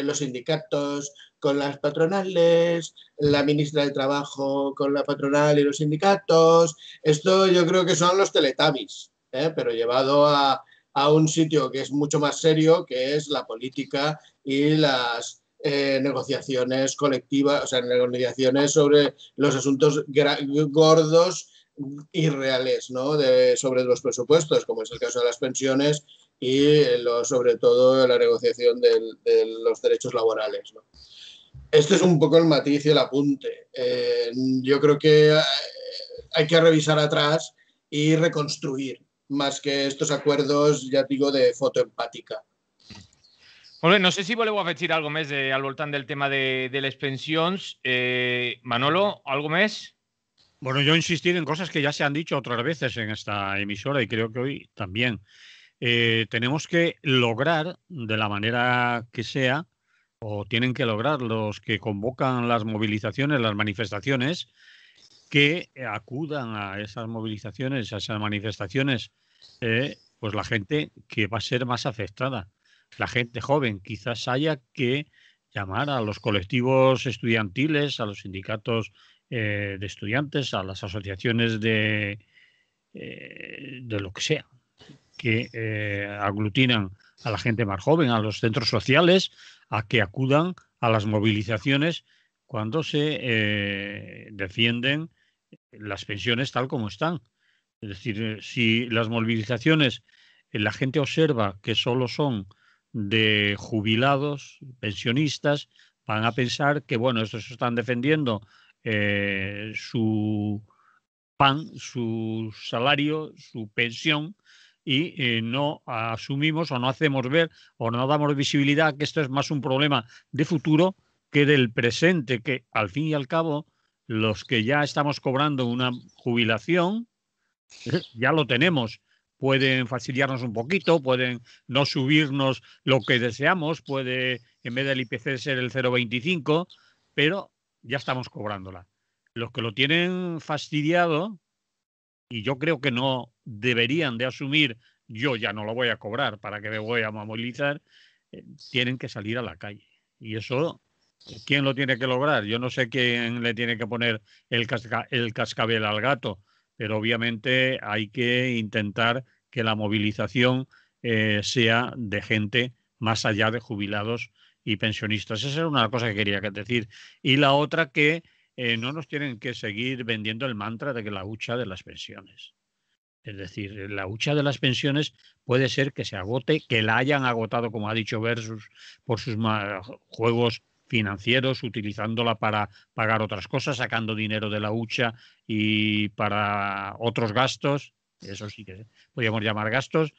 Speaker 4: Los sindicatos con las patronales, la ministra de Trabajo con la patronal y los sindicatos. Esto yo creo que son los Teletubbies, pero llevado a un sitio que es mucho más serio, que es la política y las negociaciones colectivas, o sea, negociaciones sobre los asuntos gordos y reales, ¿no? Sobre los presupuestos, como es el caso de las pensiones y sobre todo la negociación de los derechos laborales, ¿no? Este es un poco el matiz y el apunte. Yo creo que hay que revisar atrás y reconstruir, más que estos acords, ja et digo, de foto empàtica.
Speaker 1: Molt bé, no sé si voleu afegir algo més al voltant del tema de les pensions. Manolo, ¿algo més?
Speaker 2: Bueno, yo insistir en cosas que ya se han dicho otras veces en esta emisora y creo que hoy también. Tenemos que lograr, de la manera que sea, o tienen que lograr los que convocan las movilizaciones, las manifestaciones, que acudan a esas movilizaciones, a esas manifestaciones, pues la gente que va a ser más afectada. La gente joven, quizás haya que llamar a los colectivos estudiantiles, a los sindicatos de estudiantes, a las asociaciones de lo que sea, que aglutinan a la gente más joven, a los centros sociales, a que acudan a las movilizaciones cuando se defienden las pensiones tal como están. Es decir, si las movilizaciones la gente observa que solo son de jubilados, pensionistas, van a pensar que, bueno, estos están defendiendo su pan, su salario, su pensión, y no asumimos o no hacemos ver o no damos visibilidad que esto es más un problema de futuro que del presente, que al fin y al cabo los que ya estamos cobrando una jubilación ya lo tenemos. Pueden fastidiarnos un poquito, pueden no subirnos lo que deseamos, puede en vez del IPC ser el 0,25, pero ya estamos cobrándola. Los que lo tienen fastidiado, y yo creo que no deberían de asumir, yo ya no lo voy a cobrar, ¿para qué me voy a movilizar? Tienen que salir a la calle. Y eso, ¿quién lo tiene que lograr? Yo no sé quién le tiene que poner el cascabel al gato, pero obviamente hay que intentar que la movilización sea de gente más allá de jubilados y pensionistas. Esa es una cosa que quería decir. Y la otra, que no nos tienen que seguir vendiendo el mantra de que la hucha de las pensiones. Es decir, la hucha de las pensiones puede ser que se agote, que la hayan agotado, como ha dicho Versus, por sus juegos financieros, utilizándola para pagar otras cosas, sacando dinero de la hucha y para otros gastos. Eso sí que podríamos llamar gastos.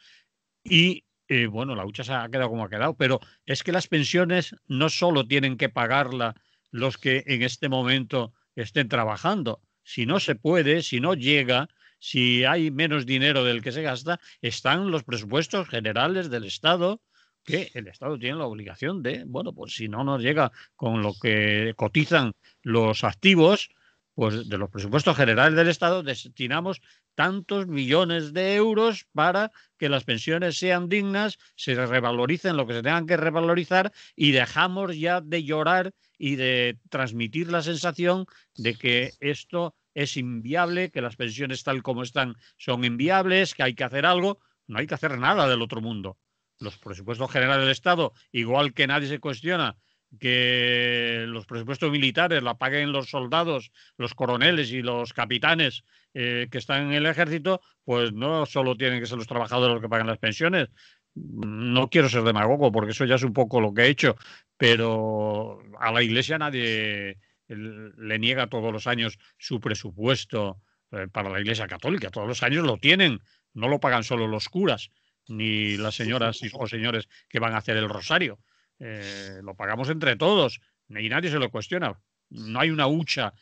Speaker 2: Y bueno, la hucha se ha quedado como ha quedado, pero es que las pensiones no solo tienen que pagarla los que en este momento estén trabajando. Si no se puede, si no llega, si hay menos dinero del que se gasta, están los presupuestos generales del Estado, que el Estado tiene la obligación de, bueno, pues si no nos llega con lo que cotizan los activos, pues de los presupuestos generales del Estado destinamos tantos millones de euros para que las pensiones sean dignas, se revaloricen lo que se tengan que revalorizar y dejamos ya de llorar y de transmitir la sensación de que esto es inviable, que las pensiones tal como están son inviables, que hay que hacer algo. No hay que hacer nada del otro mundo. Los presupuestos generales del Estado, igual que nadie se cuestiona que los presupuestos militares la paguen los soldados, los coroneles y los capitanes que están en el ejército, pues no solo tienen que ser los trabajadores los que pagan las pensiones. No quiero ser demagogo porque eso ya es un poco lo que he hecho, pero a la Iglesia nadie le niega todos los años su presupuesto para la Iglesia Católica. Todos los años lo tienen, no lo pagan solo los curas ni las señoras o señores que van a hacer el rosario. Lo pagamos entre todos y nadie se lo cuestiona. No hay una hucha.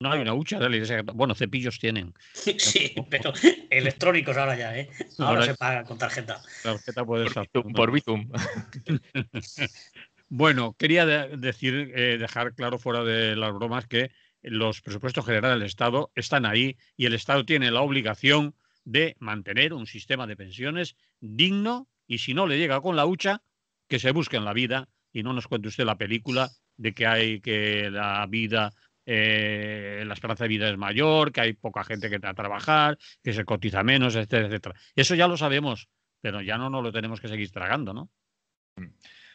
Speaker 2: No hay una hucha de la Iglesia Católica. Bueno, cepillos tienen.
Speaker 3: Sí, pero electrónicos ahora ya, ¿eh? Ahora se paga con tarjeta.
Speaker 2: La tarjeta puede ser
Speaker 1: por Bitum.
Speaker 2: Bueno, quería dejar claro fuera de las bromas que los presupuestos generales del Estado están ahí y el Estado tiene la obligación de mantener un sistema de pensiones digno y si no le llega con la hucha, que se busque en la vida y no nos cuente usted la película de que la vida, la esperanza de vida es mayor, que hay poca gente que entra a trabajar, que se cotiza menos, etcétera, etcétera. Eso ya lo sabemos, pero ya no nos lo tenemos que seguir tragando, ¿no?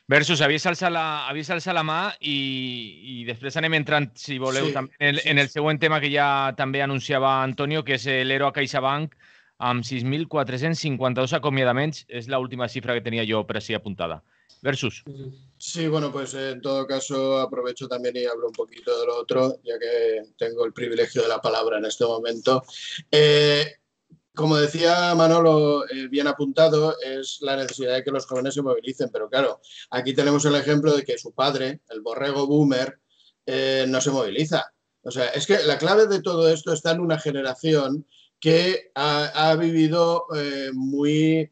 Speaker 1: Versus, havies alçat la mà i després anem entrant, si voleu,
Speaker 4: Sí,
Speaker 1: també en el següent tema que ja també anunciava Antonio, que és l'ERO a CaixaBank, amb 6.452 acomiadaments. És l'última xifra que tenia jo per així apuntada. Versus.
Speaker 4: Sí, bueno, pues en todo caso aprovecho también y hablo un poquito de lo otro, ya que tengo el privilegio de la palabra en este momento. Como decía Manolo, bien apuntado, es la necesidad de que los jóvenes se movilicen, pero claro, aquí tenemos el ejemplo de que su padre, el borrego boomer, no se moviliza. O sea, es que la clave de todo esto está en una generación que ha vivido muy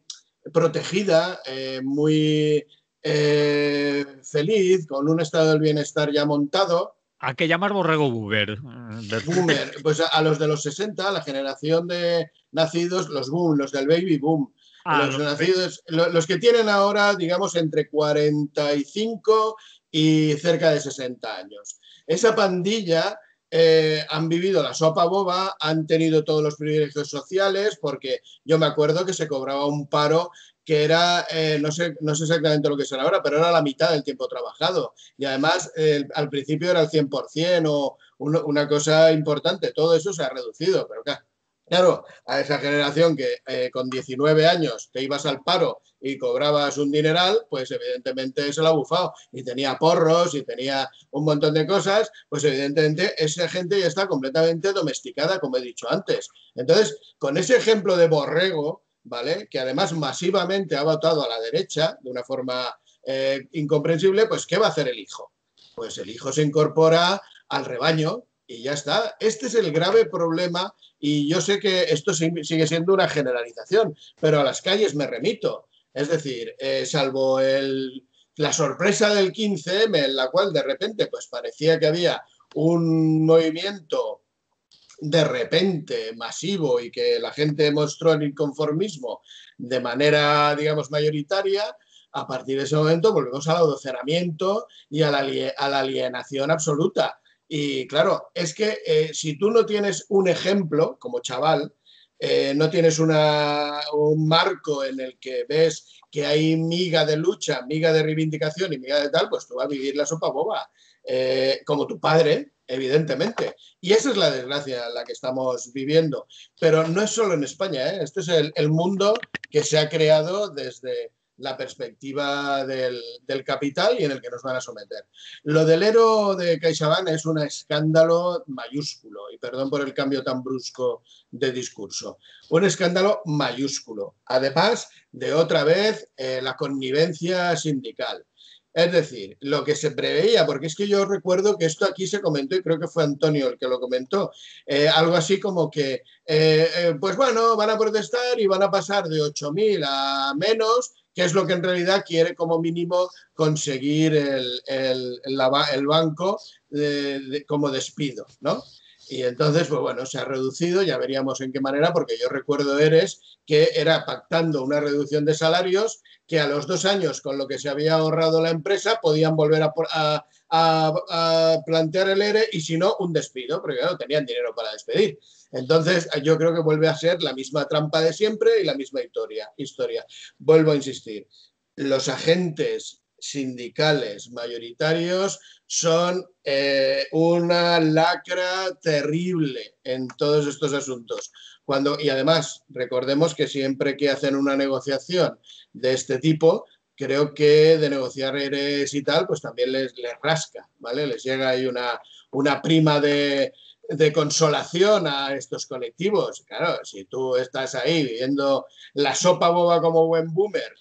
Speaker 4: protegida, muy feliz, con un estado del bienestar ya montado.
Speaker 2: ¿A qué llamar borrego boomer?
Speaker 4: Boomer, pues a los de los 60, la generación de nacidos, los boom, los del baby boom, los nacidos, los que tienen ahora, digamos, entre 45 y cerca de 60 años. Esa pandilla han vivido la sopa boba, han tenido todos los privilegios sociales, porque yo me acuerdo que se cobraba un paro que era, no sé exactamente lo que será ahora, pero era la mitad del tiempo trabajado. Y además, al principio era el 100% o una cosa importante. Todo eso se ha reducido, pero claro, a esa generación que con 19 años te ibas al paro y cobrabas un dineral, pues evidentemente se lo ha bufado. Y tenía porros y tenía un montón de cosas, pues evidentemente esa gente ya está completamente domesticada, como he dicho antes. Entonces, con ese ejemplo de borrego, ¿vale? Que además masivamente ha votado a la derecha de una forma incomprensible, pues ¿qué va a hacer el hijo? Pues el hijo se incorpora al rebaño y ya está. Este es el grave problema y yo sé que esto sigue siendo una generalización, pero a las calles me remito. Es decir, salvo la sorpresa del 15M, en la cual de repente pues parecía que había un movimiento de repente masivo y que la gente mostró el inconformismo de manera, digamos, mayoritaria, a partir de ese momento volvemos al adocenamiento y a la alienación absoluta. Y claro, es que si tú no tienes un ejemplo como chaval, no tienes un marco en el que ves que hay miga de lucha, miga de reivindicación y miga de tal, pues tú vas a vivir la sopa boba, como tu padre, evidentemente. Y esa es la desgracia en la que estamos viviendo. Pero no es solo en España, ¿eh? Este es el mundo que se ha creado desde la perspectiva del capital y en el que nos van a someter. Lo del ERO de CaixaBank es un escándalo mayúsculo, y perdón por el cambio tan brusco de discurso, un escándalo mayúsculo, además de otra vez la connivencia sindical. Es decir, lo que se preveía, porque es que yo recuerdo que esto aquí se comentó y creo que fue Antonio el que lo comentó, algo así como que, pues bueno, van a protestar y van a pasar de 8.000 a menos, que es lo que en realidad quiere como mínimo conseguir el banco como despido, ¿no? Y entonces, pues bueno, se ha reducido, ya veríamos en qué manera, porque yo recuerdo ERES que era pactando una reducción de salarios que a los 2 años, con lo que se había ahorrado la empresa, podían volver a plantear el ERE y si no, un despido, porque claro, tenían dinero para despedir. Entonces, yo creo que vuelve a ser la misma trampa de siempre y la misma historia. Vuelvo a insistir, los agentes sindicales mayoritarios son una lacra terrible en todos estos asuntos. Y además, recordemos que siempre que hacen una negociación de este tipo, creo que de negociar ERES y tal, pues también les rasca, ¿vale? Les llega ahí una prima de consolación a estos colectivos. Claro, si tú estás ahí viviendo la sopa boba como buen boomer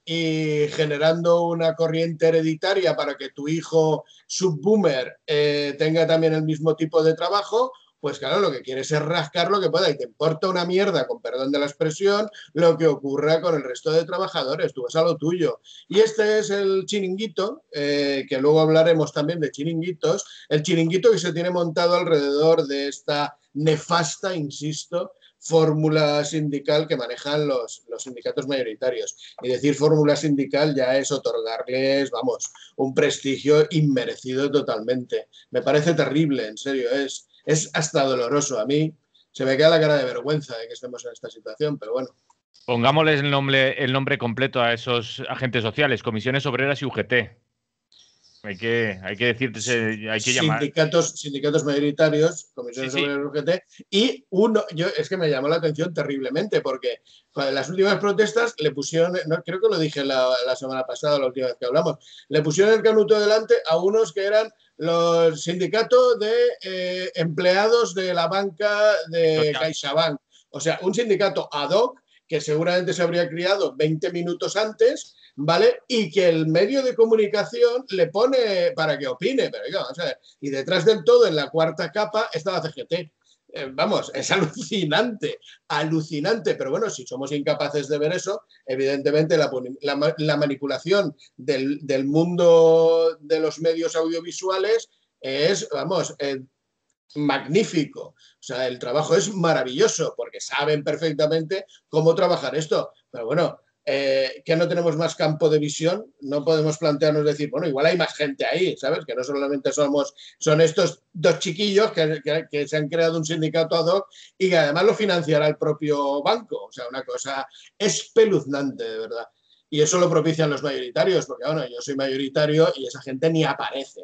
Speaker 4: y generando una corriente hereditaria para que tu hijo subboomer tenga también el mismo tipo de trabajo, pues claro, lo que quieres es rascar lo que pueda y te importa una mierda, con perdón de la expresión, lo que ocurra con el resto de trabajadores, tú vas a lo tuyo. Y este es el chiringuito, que luego hablaremos también de chiringuitos, el chiringuito que se tiene montado alrededor de esta nefasta, insisto, fórmula sindical que manejan los sindicatos mayoritarios. Y decir fórmula sindical ya es otorgarles, vamos, un prestigio inmerecido totalmente. Me parece terrible, en serio, es hasta doloroso. A mí se me queda la cara de vergüenza de que estemos en esta situación, pero bueno.
Speaker 1: Pongámosles el nombre completo a esos agentes sociales, comisiones obreras y UGT. Hay que decirte, hay que llamar.
Speaker 4: Sindicatos mayoritarios, comisiones obreras y UGT, y es que me llamó la atención terriblemente, porque en las últimas protestas le pusieron, no, creo que lo dije la semana pasada, la última vez que hablamos, le pusieron el canuto delante a unos que eran los sindicatos de empleados de la banca de CaixaBank. O sea, un sindicato ad hoc que seguramente se habría criado 20 minutos antes, ¿vale? Y que el medio de comunicación le pone para que opine, pero vamos a ver, y detrás del todo, en la cuarta capa, está la CGT. Vamos, es alucinante, pero bueno, si somos incapaces de ver eso, evidentemente la manipulación del mundo de los medios audiovisuales es, vamos, magnífico. O sea, el trabajo es maravilloso porque saben perfectamente cómo trabajar esto, pero bueno, que no tenemos más campo de visión, no podemos plantearnos decir, bueno, igual hay más gente ahí, ¿sabes? Que no solamente son estos dos chiquillos que se han creado un sindicato ad hoc y que además lo financiará el propio banco. O sea, una cosa espeluznante, de verdad. Y eso lo propician los mayoritarios, porque bueno, yo soy mayoritario y esa gente ni aparece.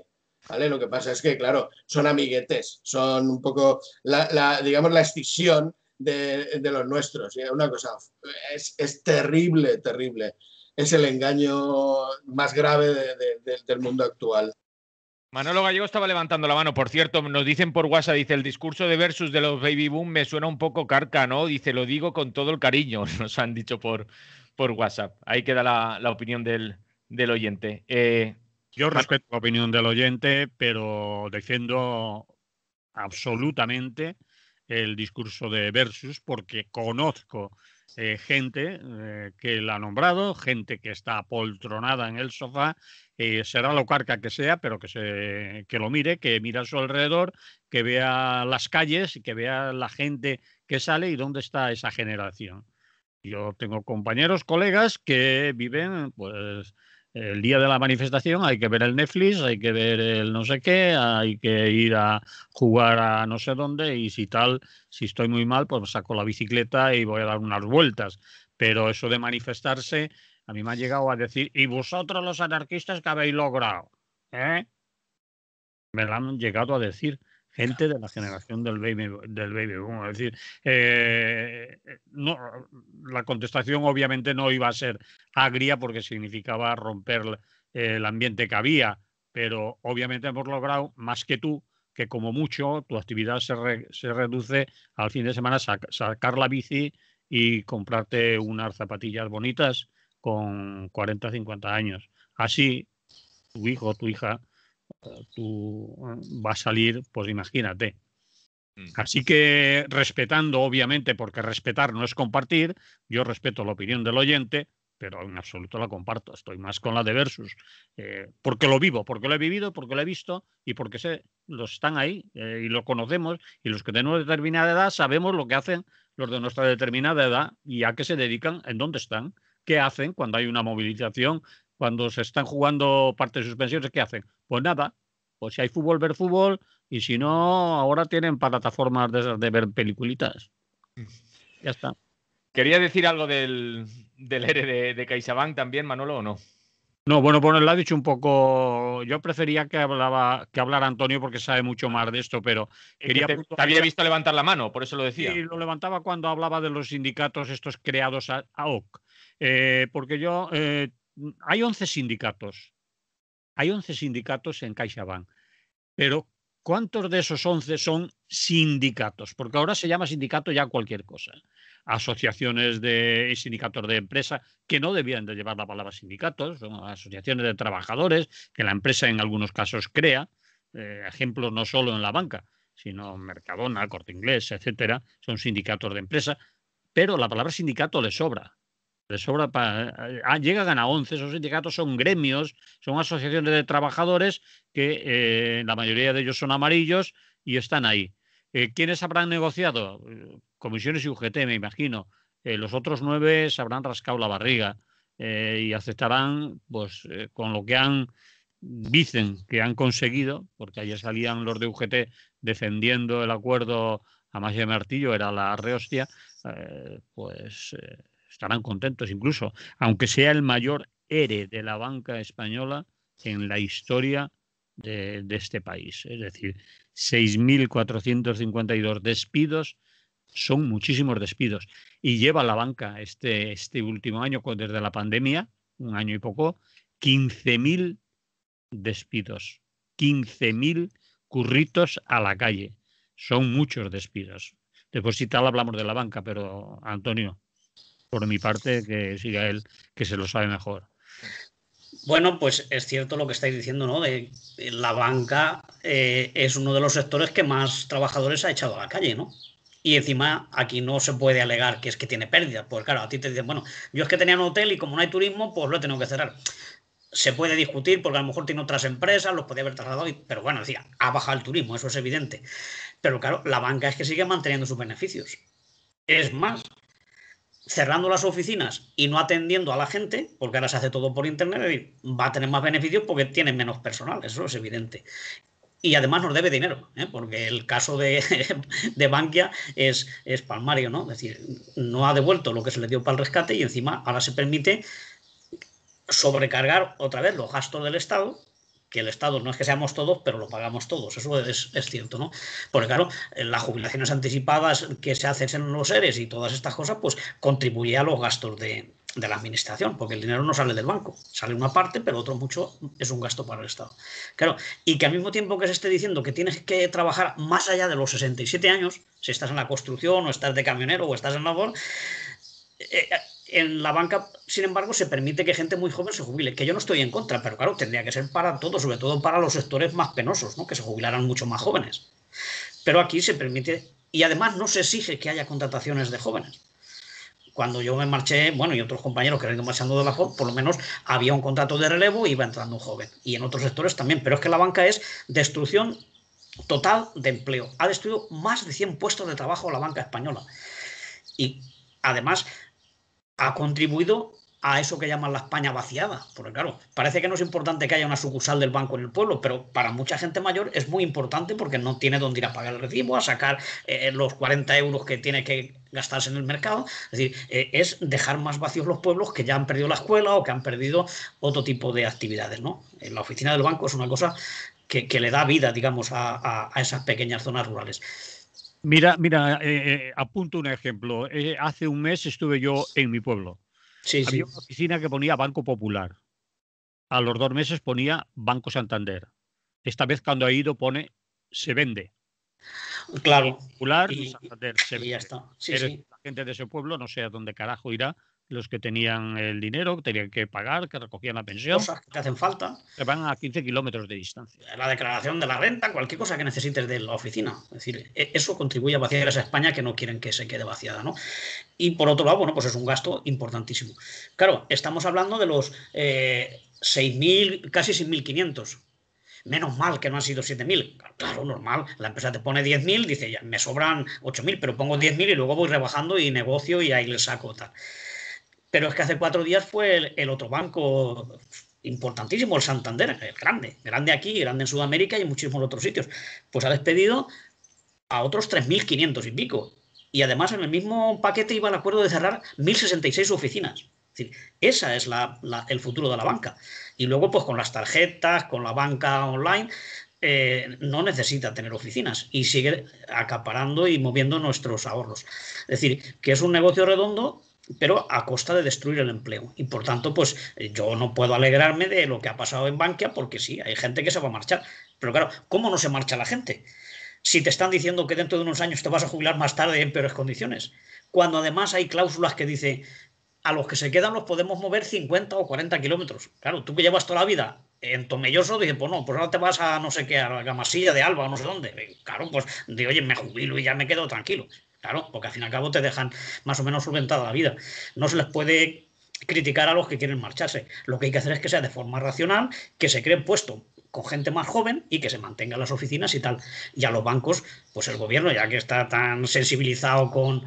Speaker 4: ¿Vale? Lo que pasa es que, claro, son amiguetes, son un poco, digamos, la escisión de los nuestros. Una cosa, es terrible, terrible. Es el engaño más grave del mundo actual.
Speaker 1: Manolo Gallego estaba levantando la mano. Por cierto, nos dicen por WhatsApp, dice, el discurso de Versus de los Baby Boom me suena un poco carca, ¿no? Dice, lo digo con todo el cariño, nos han dicho por WhatsApp. Ahí queda la opinión del oyente.
Speaker 2: Yo respeto la opinión del oyente, pero defiendo absolutamente el discurso de Versus porque conozco gente que la ha nombrado, gente que está apoltronada en el sofá, será lo carca que sea, pero que lo mire, que mire a su alrededor, que vea las calles y que vea la gente que sale y dónde está esa generación. Yo tengo compañeros, colegas que viven, pues, el día de la manifestación hay que ver el Netflix, hay que ver el no sé qué, hay que ir a jugar a no sé dónde y si estoy muy mal, pues saco la bicicleta y voy a dar unas vueltas. Pero eso de manifestarse, a mí me ha llegado a decir, ¿y vosotros los anarquistas qué habéis logrado? Me lo han llegado a decir gente de la generación del baby boom. Es decir, no, la contestación obviamente no iba a ser agria porque significaba romper el ambiente que había, pero obviamente hemos logrado más que tú, que como mucho tu actividad se reduce al fin de semana sacar la bici y comprarte unas zapatillas bonitas con 40, 50 años. Así, tu hijo o tu hija tú vas a salir, pues imagínate. Así que respetando, obviamente, porque respetar no es compartir, yo respeto la opinión del oyente, pero en absoluto la comparto. Estoy más con la de Versus, porque lo vivo, porque lo he vivido, porque lo he visto y porque los están ahí y lo conocemos, y los que tenemos determinada edad sabemos lo que hacen los de nuestra determinada edad y a qué se dedican, en dónde están, qué hacen cuando hay una movilización, cuando se están jugando parte de sus pensiones, ¿qué hacen? Pues nada, pues si hay fútbol, ver fútbol, y si no, ahora tienen plataformas de ver peliculitas. Ya está.
Speaker 1: ¿Quería decir algo del ERE de CaixaBank también, Manolo, o no?
Speaker 2: No, bueno, pues lo ha dicho un poco. Yo prefería que hablara Antonio porque sabe mucho más de esto, pero quería.
Speaker 1: Te había visto levantar la mano, por eso lo decía.
Speaker 2: Sí, lo levantaba cuando hablaba de los sindicatos estos creados ad hoc. Porque hay 11 sindicatos. Hay 11 sindicatos en CaixaBank. Pero ¿cuántos de esos 11 son sindicatos? Porque ahora se llama sindicato ya cualquier cosa. Asociaciones y sindicatos de empresa que no debían de llevar la palabra sindicatos, son asociaciones de trabajadores que la empresa en algunos casos crea, ejemplos no solo en la banca, sino Mercadona, Corte Inglés, etcétera, son sindicatos de empresa, pero la palabra sindicato les sobra. Llegan a 11, esos sindicatos son gremios, son asociaciones de trabajadores que la mayoría de ellos son amarillos y están ahí. ¿Quiénes habrán negociado? Comisiones y UGT, me imagino. Los otros 9 se habrán rascado la barriga y aceptarán, pues, con lo que dicen que han conseguido, porque ayer salían los de UGT defendiendo el acuerdo a más de martillo, era la rehostia, estarán contentos incluso, aunque sea el mayor ERE de la banca española en la historia de este país. Es decir, 6.452 despidos, son muchísimos despidos. Y lleva la banca este último año, desde la pandemia, un año y poco, 15.000 despidos, 15.000 curritos a la calle. Son muchos despidos. Después, si tal, hablamos de la banca, pero Antonio, por mi parte, que siga él, que se lo sabe mejor.
Speaker 3: Bueno, pues es cierto lo que estáis diciendo, ¿no? De la banca es uno de los sectores que más trabajadores ha echado a la calle, ¿no? Y encima aquí no se puede alegar que es que tiene pérdida. Pues claro, a ti te dicen, bueno, yo es que tenía un hotel y como no hay turismo, pues lo he tenido que cerrar. Se puede discutir porque a lo mejor tiene otras empresas, los podía haber trasladado, pero bueno, decía, ha bajado el turismo, eso es evidente. Pero claro, la banca es que sigue manteniendo sus beneficios. Es más, cerrando las oficinas y no atendiendo a la gente, porque ahora se hace todo por internet, va a tener más beneficios porque tiene menos personal, eso es evidente. Y además nos debe dinero, porque el caso de Bankia es palmario, ¿no? Es decir, no ha devuelto lo que se le dio para el rescate y encima ahora se permite sobrecargar otra vez los gastos del Estado, que el Estado no es que seamos todos, pero lo pagamos todos, eso es cierto, ¿no? Porque claro, las jubilaciones anticipadas que se hacen en los ERES y todas estas cosas, pues contribuye a los gastos de la administración, porque el dinero no sale del banco, sale una parte, pero otro mucho es un gasto para el Estado. Claro, y que al mismo tiempo que se esté diciendo que tienes que trabajar más allá de los 67 años, si estás en la construcción o estás de camionero o estás en labor, en la banca, sin embargo, se permite que gente muy joven se jubile, que yo no estoy en contra, pero claro, tendría que ser para todos, sobre todo para los sectores más penosos, ¿no? Que se jubilaran mucho más jóvenes. Pero aquí se permite, y además no se exige que haya contrataciones de jóvenes. Cuando yo me marché, bueno, y otros compañeros que han ido marchando de la FOR, por lo menos había un contrato de relevo y iba entrando un joven. Y en otros sectores también, pero es que la banca es destrucción total de empleo. Ha destruido más de 100 puestos de trabajo la banca española. Y además ha contribuido a eso que llaman la España vaciada, porque claro, parece que no es importante que haya una sucursal del banco en el pueblo, pero para mucha gente mayor es muy importante porque no tiene dónde ir a pagar el recibo, a sacar los 40 euros que tiene que gastarse en el mercado. Es decir, es dejar más vacíos los pueblos que ya han perdido la escuela o que han perdido otro tipo de actividades, ¿no? La oficina del banco es una cosa que le da vida, digamos, a esas pequeñas zonas rurales.
Speaker 2: Mira, apunto un ejemplo. Hace un mes estuve yo en mi pueblo.
Speaker 3: Sí,
Speaker 2: Había una oficina que ponía Banco Popular. A los 2 meses ponía Banco Santander. Esta vez cuando ha ido pone se vende.
Speaker 3: Claro.
Speaker 2: Popular, Santander, se vende.
Speaker 3: Y ya está. Sí.
Speaker 2: La gente de ese pueblo no sé a dónde carajo irá. Los que tenían el dinero, que tenían que pagar, que recogían la pensión.
Speaker 3: Cosas que te hacen falta.
Speaker 2: Se van a 15 kilómetros de distancia.
Speaker 3: La declaración de la renta, cualquier cosa que necesites de la oficina. Es decir, eso contribuye a vaciar esa España que no quieren que se quede vaciada, ¿no? Y por otro lado, bueno, pues es un gasto importantísimo. Claro, estamos hablando de los 6.000, casi 6.500. Menos mal que no han sido 7.000. Claro, normal. La empresa te pone 10.000, dice, ya, me sobran 8.000, pero pongo 10.000 y luego voy rebajando y negocio y ahí le saco tal. Pero es que hace 4 días fue el otro banco importantísimo, el Santander, grande aquí, grande en Sudamérica y en muchísimos otros sitios. Pues ha despedido a otros 3.500 y pico. Y además en el mismo paquete iba el acuerdo de cerrar 1.066 oficinas. Es decir, esa es el futuro de la banca. Y luego, pues con las tarjetas, con la banca online, no necesita tener oficinas y sigue acaparando y moviendo nuestros ahorros. Es decir, que es un negocio redondo, pero a costa de destruir el empleo. Y por tanto, pues yo no puedo alegrarme de lo que ha pasado en Bankia, porque sí, hay gente que se va a marchar. Pero claro, ¿cómo no se marcha la gente? Si te están diciendo que dentro de unos años te vas a jubilar más tarde en peores condiciones. Cuando además hay cláusulas que dicen a los que se quedan los podemos mover 50 o 40 kilómetros. Claro, tú que llevas toda la vida en Tomelloso, dice, pues no, pues ahora te vas a no sé qué, a la Masía de Alba o no sé dónde. Claro, pues digo, oye, me jubilo y ya me quedo tranquilo. Claro, porque al fin y al cabo te dejan más o menos solventada la vida. No se les puede criticar a los que quieren marcharse. Lo que hay que hacer es que sea de forma racional, que se creen puesto con gente más joven y que se mantengan las oficinas y tal. Y a los bancos, pues el gobierno, ya que está tan sensibilizado con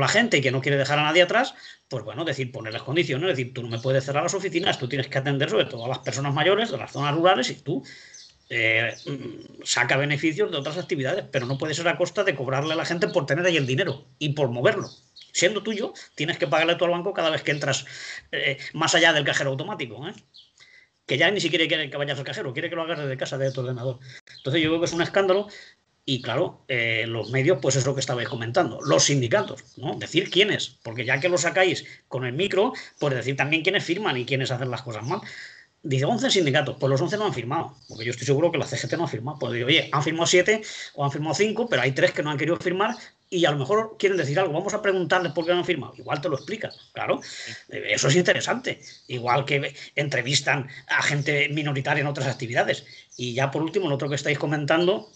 Speaker 3: la gente y que no quiere dejar a nadie atrás, pues bueno, decir, ponerles condiciones, decir, tú no me puedes cerrar las oficinas, tú tienes que atender sobre todo a las personas mayores de las zonas rurales y tú saca beneficios de otras actividades, pero no puede ser a costa de cobrarle a la gente por tener ahí el dinero y por moverlo. Siendo tuyo, tienes que pagarle tú al banco cada vez que entras más allá del cajero automático, que ya ni siquiera quiere que vayas al cajero, quiere que lo hagas desde casa, de tu ordenador. Entonces yo creo que es un escándalo y claro, los medios, pues es lo que estabais comentando, los sindicatos, ¿no? Decir quiénes, porque ya que lo sacáis con el micro, pues decir también quiénes firman y quiénes hacen las cosas mal. Dice 11 sindicatos, pues los 11 no han firmado, porque yo estoy seguro que la CGT no ha firmado. Pues digo, oye, han firmado 7 o han firmado 5, pero hay 3 que no han querido firmar y a lo mejor quieren decir algo. Vamos a preguntarles por qué no han firmado. Igual te lo explican, claro. Eso es interesante. Igual que entrevistan a gente minoritaria en otras actividades. Y ya por último, lo otro que estáis comentando,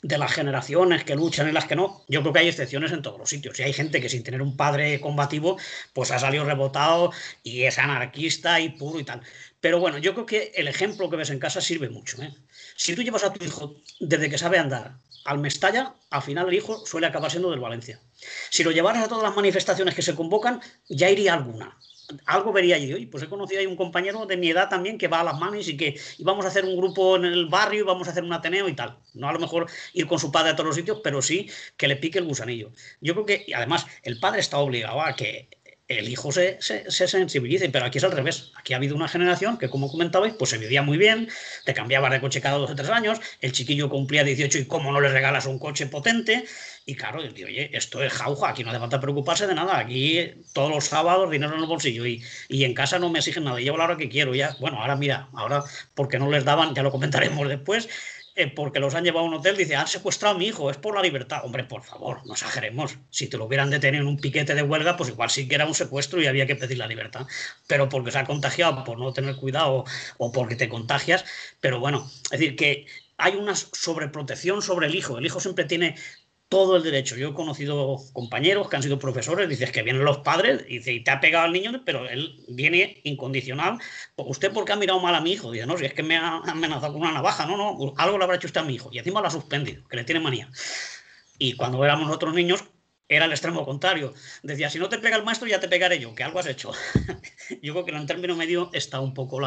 Speaker 3: de las generaciones que luchan y las que no, yo creo que hay excepciones en todos los sitios. Y hay gente que sin tener un padre combativo, pues ha salido rebotado y es anarquista y puro y tal. Pero bueno, yo creo que el ejemplo que ves en casa sirve mucho. Si tú llevas a tu hijo desde que sabe andar al Mestalla, al final el hijo suele acabar siendo del Valencia. Si lo llevaras a todas las manifestaciones que se convocan, ya iría alguna. Algo vería allí. Pues he conocido ahí un compañero de mi edad también que va a las manis y vamos a hacer un grupo en el barrio y vamos a hacer un ateneo y tal. No a lo mejor ir con su padre a todos los sitios, pero sí que le pique el gusanillo. Yo creo que, además, el padre está obligado a que el hijo se sensibilice, pero aquí es al revés. Aquí ha habido una generación que, como comentabais, pues se vivía muy bien, te cambiabas de coche cada 2 o 3 años, el chiquillo cumplía 18 y cómo no le regalas un coche potente. Y claro, yo digo, oye, esto es jauja, aquí no hace falta preocuparse de nada, aquí todos los sábados dinero en el bolsillo y en casa no me exigen nada, llevo la hora que quiero, ya, bueno, ahora mira, ahora porque no les daban, ya lo comentaremos después, porque los han llevado a un hotel, dice, han secuestrado a mi hijo, es por la libertad. Hombre, por favor, no exageremos. Si te lo hubieran detenido en un piquete de huelga, pues igual sí que era un secuestro y había que pedir la libertad. Pero porque se ha contagiado, por no tener cuidado o porque te contagias. Pero bueno, es decir, que hay una sobreprotección sobre el hijo. El hijo siempre tiene todo el derecho. Yo he conocido compañeros que han sido profesores, dices que vienen los padres, dice, y te ha pegado al niño, pero él viene incondicional. ¿Usted por qué ha mirado mal a mi hijo? Dice, no, si es que me ha amenazado con una navaja, no, algo le habrá hecho usted a mi hijo. Y encima lo ha suspendido, que le tiene manía. Y cuando éramos nosotros niños, era el extremo contrario. Decía, si no te pega el maestro, ya te pegaré yo, que algo has hecho. Yo creo que en el término medio está un poco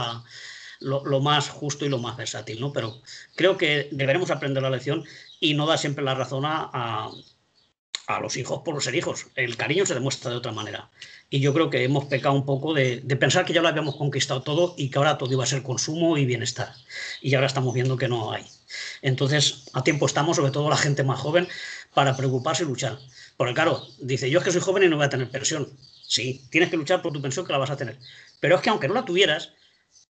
Speaker 3: lo más justo y lo más versátil, ¿no? Pero creo que deberemos aprender la lección y no dar siempre la razón a los hijos por ser hijos. El cariño se demuestra de otra manera. Y yo creo que hemos pecado un poco de pensar que ya lo habíamos conquistado todo y que ahora todo iba a ser consumo y bienestar. Y ahora estamos viendo que no hay. Entonces, a tiempo estamos, sobre todo la gente más joven, para preocuparse y luchar. Porque claro, dice, yo es que soy joven y no voy a tener pensión. Sí, tienes que luchar por tu pensión que la vas a tener. Pero es que aunque no la tuvieras,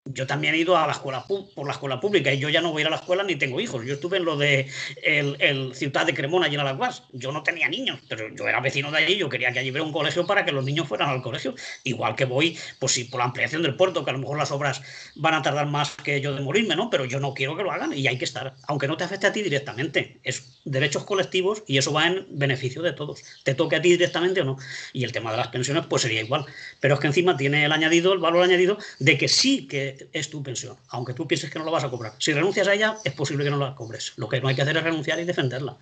Speaker 3: yo también he ido a la escuela por la escuela pública y yo ya no voy a ir a la escuela ni tengo hijos. Yo estuve en lo de el Ciutat de Cremona allí en Alaguas. Yo no tenía niños, pero yo era vecino de allí. Yo quería que allí hubiera un colegio para que los niños fueran al colegio. Igual que voy, pues sí, por la ampliación del puerto, que a lo mejor las obras van a tardar más que yo de morirme, ¿no? Pero yo no quiero que lo hagan y hay que estar, aunque no te afecte a ti directamente. Es derechos colectivos y eso va en beneficio de todos. Te toque a ti directamente o no. Y el tema de las pensiones, pues sería igual. Pero es que encima tiene el valor añadido de que sí que es tu pensión, aunque tú pienses que no lo vas a cobrar. Si renuncias a ella, es posible que no la cobres. Lo que no hay que hacer es renunciar y defenderla.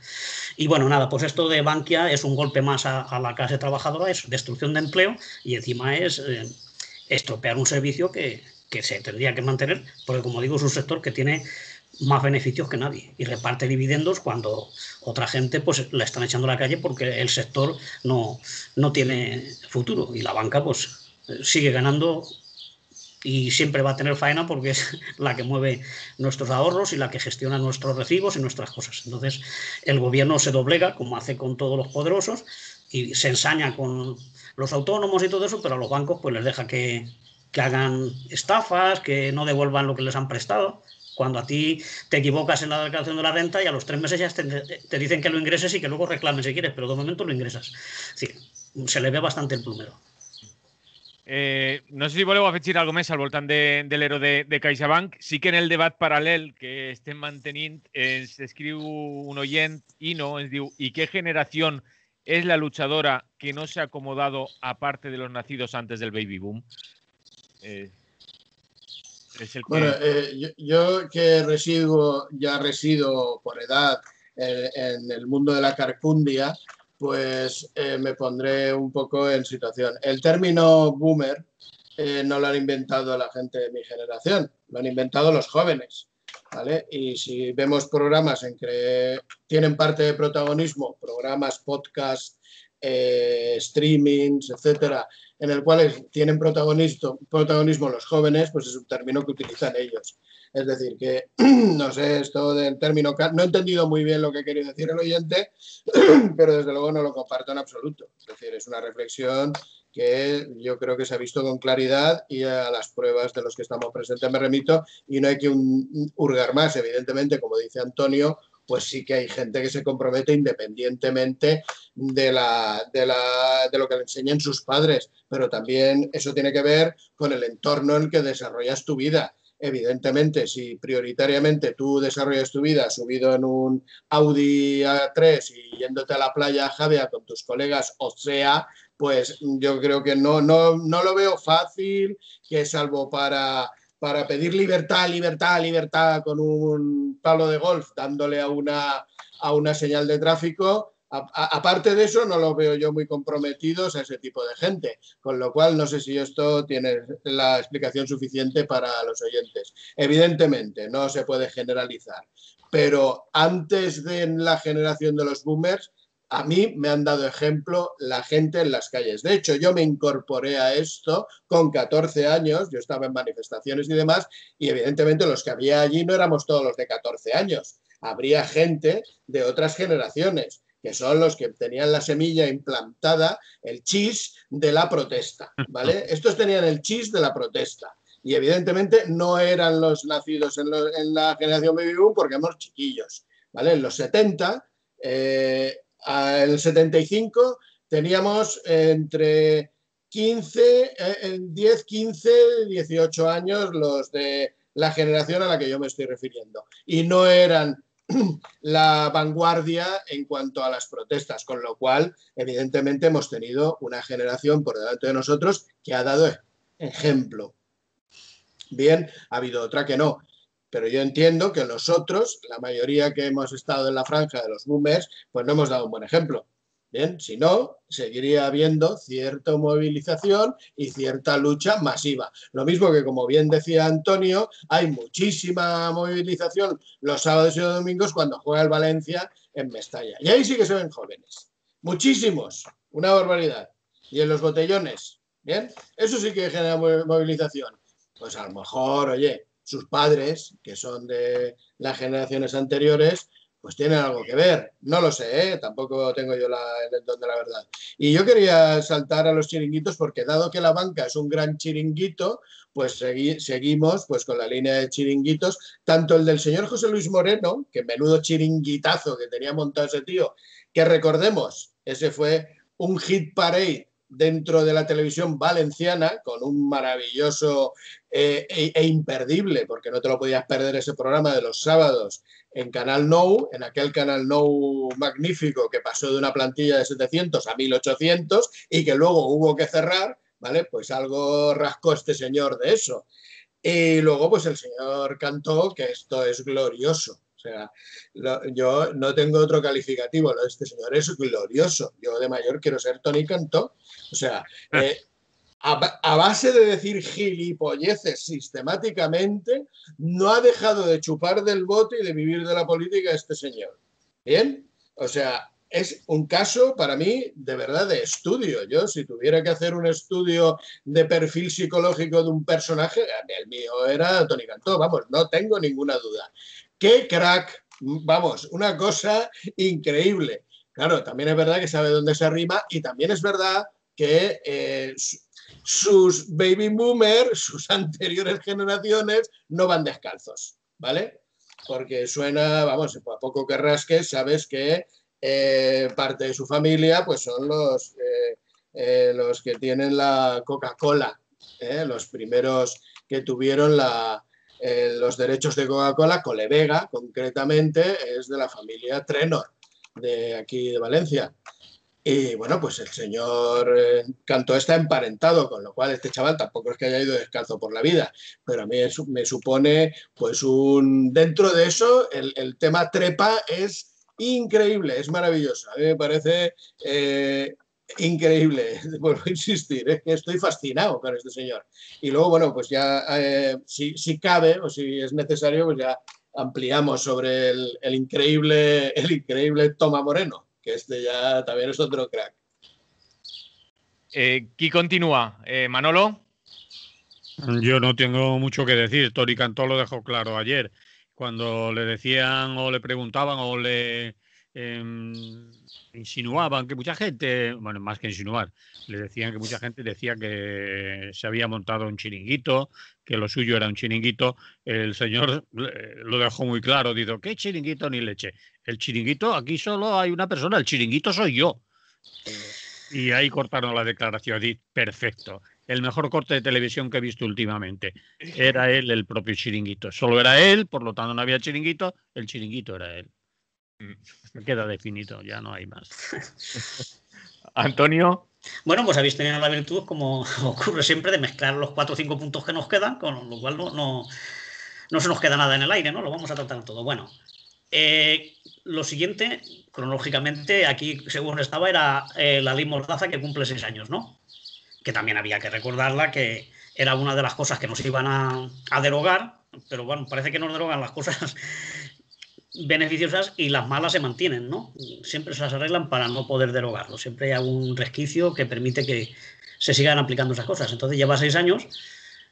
Speaker 3: Y bueno, nada, pues esto de Bankia es un golpe más a la clase trabajadora, es destrucción de empleo y encima es estropear un servicio que se tendría que mantener, porque como digo, es un sector que tiene más beneficios que nadie y reparte dividendos cuando otra gente pues la están echando a la calle porque el sector no tiene futuro y la banca pues sigue ganando y siempre va a tener faena porque es la que mueve nuestros ahorros y la que gestiona nuestros recibos y nuestras cosas. Entonces el gobierno se doblega, como hace con todos los poderosos, y se ensaña con los autónomos y todo eso, pero a los bancos pues les deja que hagan estafas, que no devuelvan lo que les han prestado. Cuando a ti te equivocas en la declaración de la renta y a los 3 meses ya te dicen que lo ingreses y que luego reclames si quieres, pero de momento lo ingresas. Sí, se le ve bastante el plumero.
Speaker 1: No sé si voleu afegir alguna més al voltant de l'ero de CaixaBank. Sí que en el debat paral·lel que estem mantenint ens escriu un oient, Ino, ens diu: ¿y qué generación es la luchadora que no se ha acomodado aparte de los nacidos antes del baby boom? Es el que...
Speaker 4: Bueno, yo que resido por edad en el mundo de la carcundia, pues me pondré un poco en situación. El término boomer no lo han inventado la gente de mi generación, lo han inventado los jóvenes, ¿vale? Y si vemos programas en que tienen parte de protagonismo, programas, podcasts, streamings, etcétera, en el cual tienen protagonismo los jóvenes, pues es un término que utilizan ellos. Es decir, que no sé, esto del término, no he entendido muy bien lo que quería decir el oyente, pero desde luego no lo comparto en absoluto. Es decir, es una reflexión que yo creo que se ha visto con claridad y a las pruebas de los que estamos presentes me remito y no hay que hurgar más. Evidentemente, como dice Antonio, pues sí que hay gente que se compromete independientemente de lo que le enseñan sus padres, pero también eso tiene que ver con el entorno en el que desarrollas tu vida. Evidentemente, si prioritariamente tú desarrollas tu vida subido en un Audi A3 y yéndote a la playa a Javea con tus colegas, o sea, pues yo creo que no lo veo fácil, que salvo para pedir libertad con un palo de golf dándole a una señal de tráfico. Aparte de eso, no lo veo yo muy comprometidos a ese tipo de gente, con lo cual no sé si esto tiene la explicación suficiente para los oyentes. Evidentemente, no se puede generalizar, pero antes de la generación de los boomers, a mí me han dado ejemplo la gente en las calles. De hecho, yo me incorporé a esto con 14 años, yo estaba en manifestaciones y demás, y evidentemente los que había allí no éramos todos los de 14 años. Habría gente de otras generaciones, que son los que tenían la semilla implantada, el chis de la protesta, ¿vale? Estos tenían el chis de la protesta. Y evidentemente no eran los nacidos en la generación baby boom porque éramos chiquillos, ¿vale? En los 70... en el 75 teníamos entre 10, 15, 18 años los de la generación a la que yo me estoy refiriendo. Y no eran la vanguardia en cuanto a las protestas, con lo cual, evidentemente, hemos tenido una generación por delante de nosotros que ha dado ejemplo. Bien, ha habido otra que no. Pero yo entiendo que nosotros, la mayoría que hemos estado en la franja de los boomers, pues no hemos dado un buen ejemplo. Bien, si no, seguiría habiendo cierta movilización y cierta lucha masiva. Lo mismo que, como bien decía Antonio, hay muchísima movilización los sábados y los domingos cuando juega el Valencia en Mestalla. Y ahí sí que se ven jóvenes. Muchísimos. Una barbaridad. Y en los botellones, ¿bien? Eso sí que genera movilización. Pues a lo mejor, oye, sus padres, que son de las generaciones anteriores, pues tienen algo que ver. No lo sé, ¿eh? Tampoco tengo yo el don de la verdad. Y yo quería saltar a los chiringuitos porque dado que la banca es un gran chiringuito, pues seguimos pues con la línea de chiringuitos, tanto el del señor José Luis Moreno, que menudo chiringuitazo que tenía montado ese tío, que recordemos, ese fue un hit parade dentro de la televisión valenciana, con un maravilloso e imperdible, porque no te lo podías perder ese programa de los sábados en Canal Nou, en aquel Canal Nou magnífico que pasó de una plantilla de 700 a 1800 y que luego hubo que cerrar, ¿vale? Pues algo rascó este señor de eso. Y luego pues el señor cantó que esto es glorioso. O sea, yo no tengo otro calificativo, lo de este señor es glorioso. Yo de mayor quiero ser Tony Cantó. O sea, a base de decir gilipolleces sistemáticamente, no ha dejado de chupar del bote y de vivir de la política este señor. ¿Bien? O sea, es un caso para mí de verdad de estudio. Yo, si tuviera que hacer un estudio de perfil psicológico de un personaje, el mío era Tony Cantó, vamos, no tengo ninguna duda. ¡Qué crack! Vamos, una cosa increíble. Claro, también es verdad que sabe dónde se arrima y también es verdad que sus baby boomers, sus anteriores generaciones, no van descalzos, ¿vale? Porque suena, vamos, a poco que rasques, sabes que parte de su familia pues son los los que tienen la Coca-Cola, los primeros que tuvieron los derechos de Coca-Cola, Colevega concretamente, es de la familia Trenor, de aquí de Valencia. Y bueno, pues el señor Cantó está emparentado, con lo cual este chaval tampoco es que haya ido descalzo por la vida, pero a mí me supone pues dentro de eso el tema trepa es increíble, es maravilloso. A mí me parece increíble, vuelvo a insistir, que estoy fascinado con este señor. Y luego, bueno, pues ya si cabe o si es necesario, pues ya ampliamos sobre el increíble Toma Moreno, que este ya también es otro crack.
Speaker 1: ¿Quién continúa? ¿Manolo?
Speaker 2: Yo no tengo mucho que decir. Toni Cantó lo dejó claro ayer. Cuando le decían o le preguntaban o le insinuaban que mucha gente, bueno, más que insinuar, le decían que mucha gente decía que se había montado un chiringuito, que lo suyo era un chiringuito. El señor lo dejó muy claro. Dijo, ¿qué chiringuito ni leche? El chiringuito, aquí solo hay una persona, el chiringuito soy yo. Y ahí cortaron la declaración. Perfecto. El mejor corte de televisión que he visto últimamente. Era él el propio chiringuito. Solo era él, por lo tanto no había chiringuito. El chiringuito era él. Queda definido, ya no hay más.
Speaker 1: Antonio.
Speaker 3: Bueno, pues habéis tenido la virtud, como ocurre siempre, de mezclar los 4 o 5 puntos que nos quedan, con lo cual no se nos queda nada en el aire, ¿no? Lo vamos a tratar todo. Bueno, lo siguiente, cronológicamente, aquí según estaba, era la ley Mordaza, que cumple 6 años, ¿no? Que también había que recordarla, que era una de las cosas que nos iban a derogar, pero bueno, parece que nos derogan las cosas beneficiosas y las malas se mantienen, ¿no? Siempre se las arreglan para no poder derogarlo. Siempre hay algún resquicio que permite que se sigan aplicando esas cosas. Entonces lleva 6 años,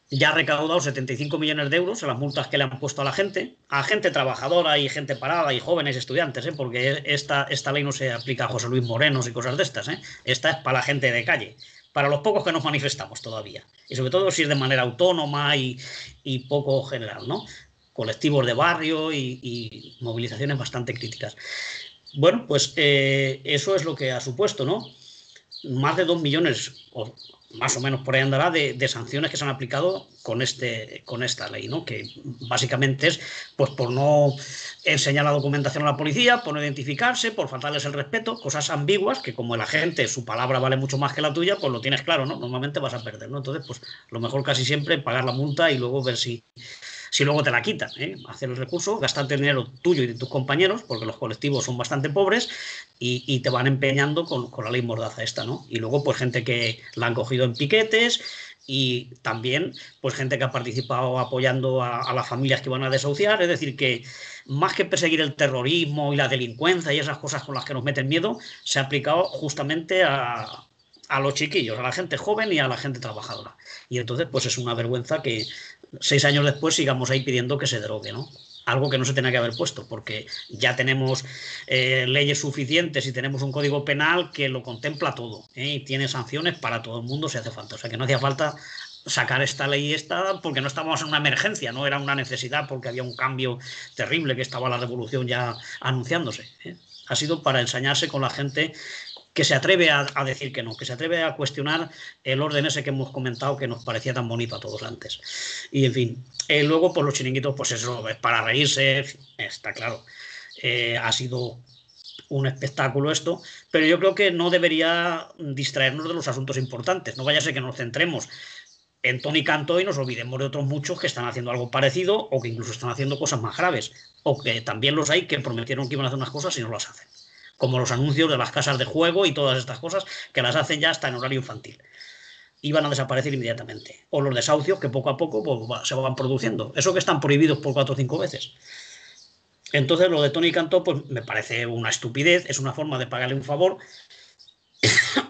Speaker 3: ya ha recaudado 75 millones de euros en las multas que le han puesto a gente trabajadora y gente parada y jóvenes estudiantes, porque esta ley no se aplica a José Luis Morenos y cosas de estas, Esta es para la gente de calle, para los pocos que nos manifestamos todavía. Y sobre todo si es de manera autónoma y poco general, ¿no? Colectivos de barrio y movilizaciones bastante críticas. Bueno, pues eso es lo que ha supuesto, ¿no? Más de 2 millones, o más o menos por ahí andará, de sanciones que se han aplicado con esta ley, ¿no? Que básicamente es pues por no enseñar la documentación a la policía, por no identificarse, por faltarles el respeto, cosas ambiguas que como el agente, su palabra vale mucho más que la tuya, pues lo tienes claro, ¿no? Normalmente vas a perder, ¿no? Entonces, pues lo mejor casi siempre es pagar la multa y luego ver si luego te la quitan, hacer el recurso, gastarte el dinero tuyo y de tus compañeros, porque los colectivos son bastante pobres y te van empeñando con la ley Mordaza esta, ¿no? Y luego, pues gente que la han cogido en piquetes y también, pues gente que ha participado apoyando a las familias que van a desahuciar. Es decir, que más que perseguir el terrorismo y la delincuencia y esas cosas con las que nos meten miedo, se ha aplicado justamente a los chiquillos, a la gente joven y a la gente trabajadora. Y entonces, pues es una vergüenza que 6 años después sigamos ahí pidiendo que se derogue, ¿no? Algo que no se tenía que haber puesto, porque ya tenemos leyes suficientes y tenemos un código penal que lo contempla todo, y tiene sanciones para todo el mundo si hace falta. O sea que no hacía falta sacar esta ley porque no estábamos en una emergencia, no era una necesidad porque había un cambio terrible, que estaba la revolución ya anunciándose. Ha sido para ensañarse con la gente que se atreve a decir que no, que se atreve a cuestionar el orden ese que hemos comentado que nos parecía tan bonito a todos antes. Y en fin, luego pues los chiringuitos, pues eso, es para reírse, está claro. Ha sido un espectáculo esto, pero yo creo que no debería distraernos de los asuntos importantes. No vaya a ser que nos centremos en Toni Cantó y nos olvidemos de otros muchos que están haciendo algo parecido o que incluso están haciendo cosas más graves, o que también los hay que prometieron que iban a hacer unas cosas y no las hacen. Como los anuncios de las casas de juego y todas estas cosas que las hacen ya hasta en horario infantil. Y van a desaparecer inmediatamente. O los desahucios que poco a poco pues, se van produciendo. Eso que están prohibidos por 4 o 5 veces. Entonces lo de Toni Cantó pues me parece una estupidez, es una forma de pagarle un favor.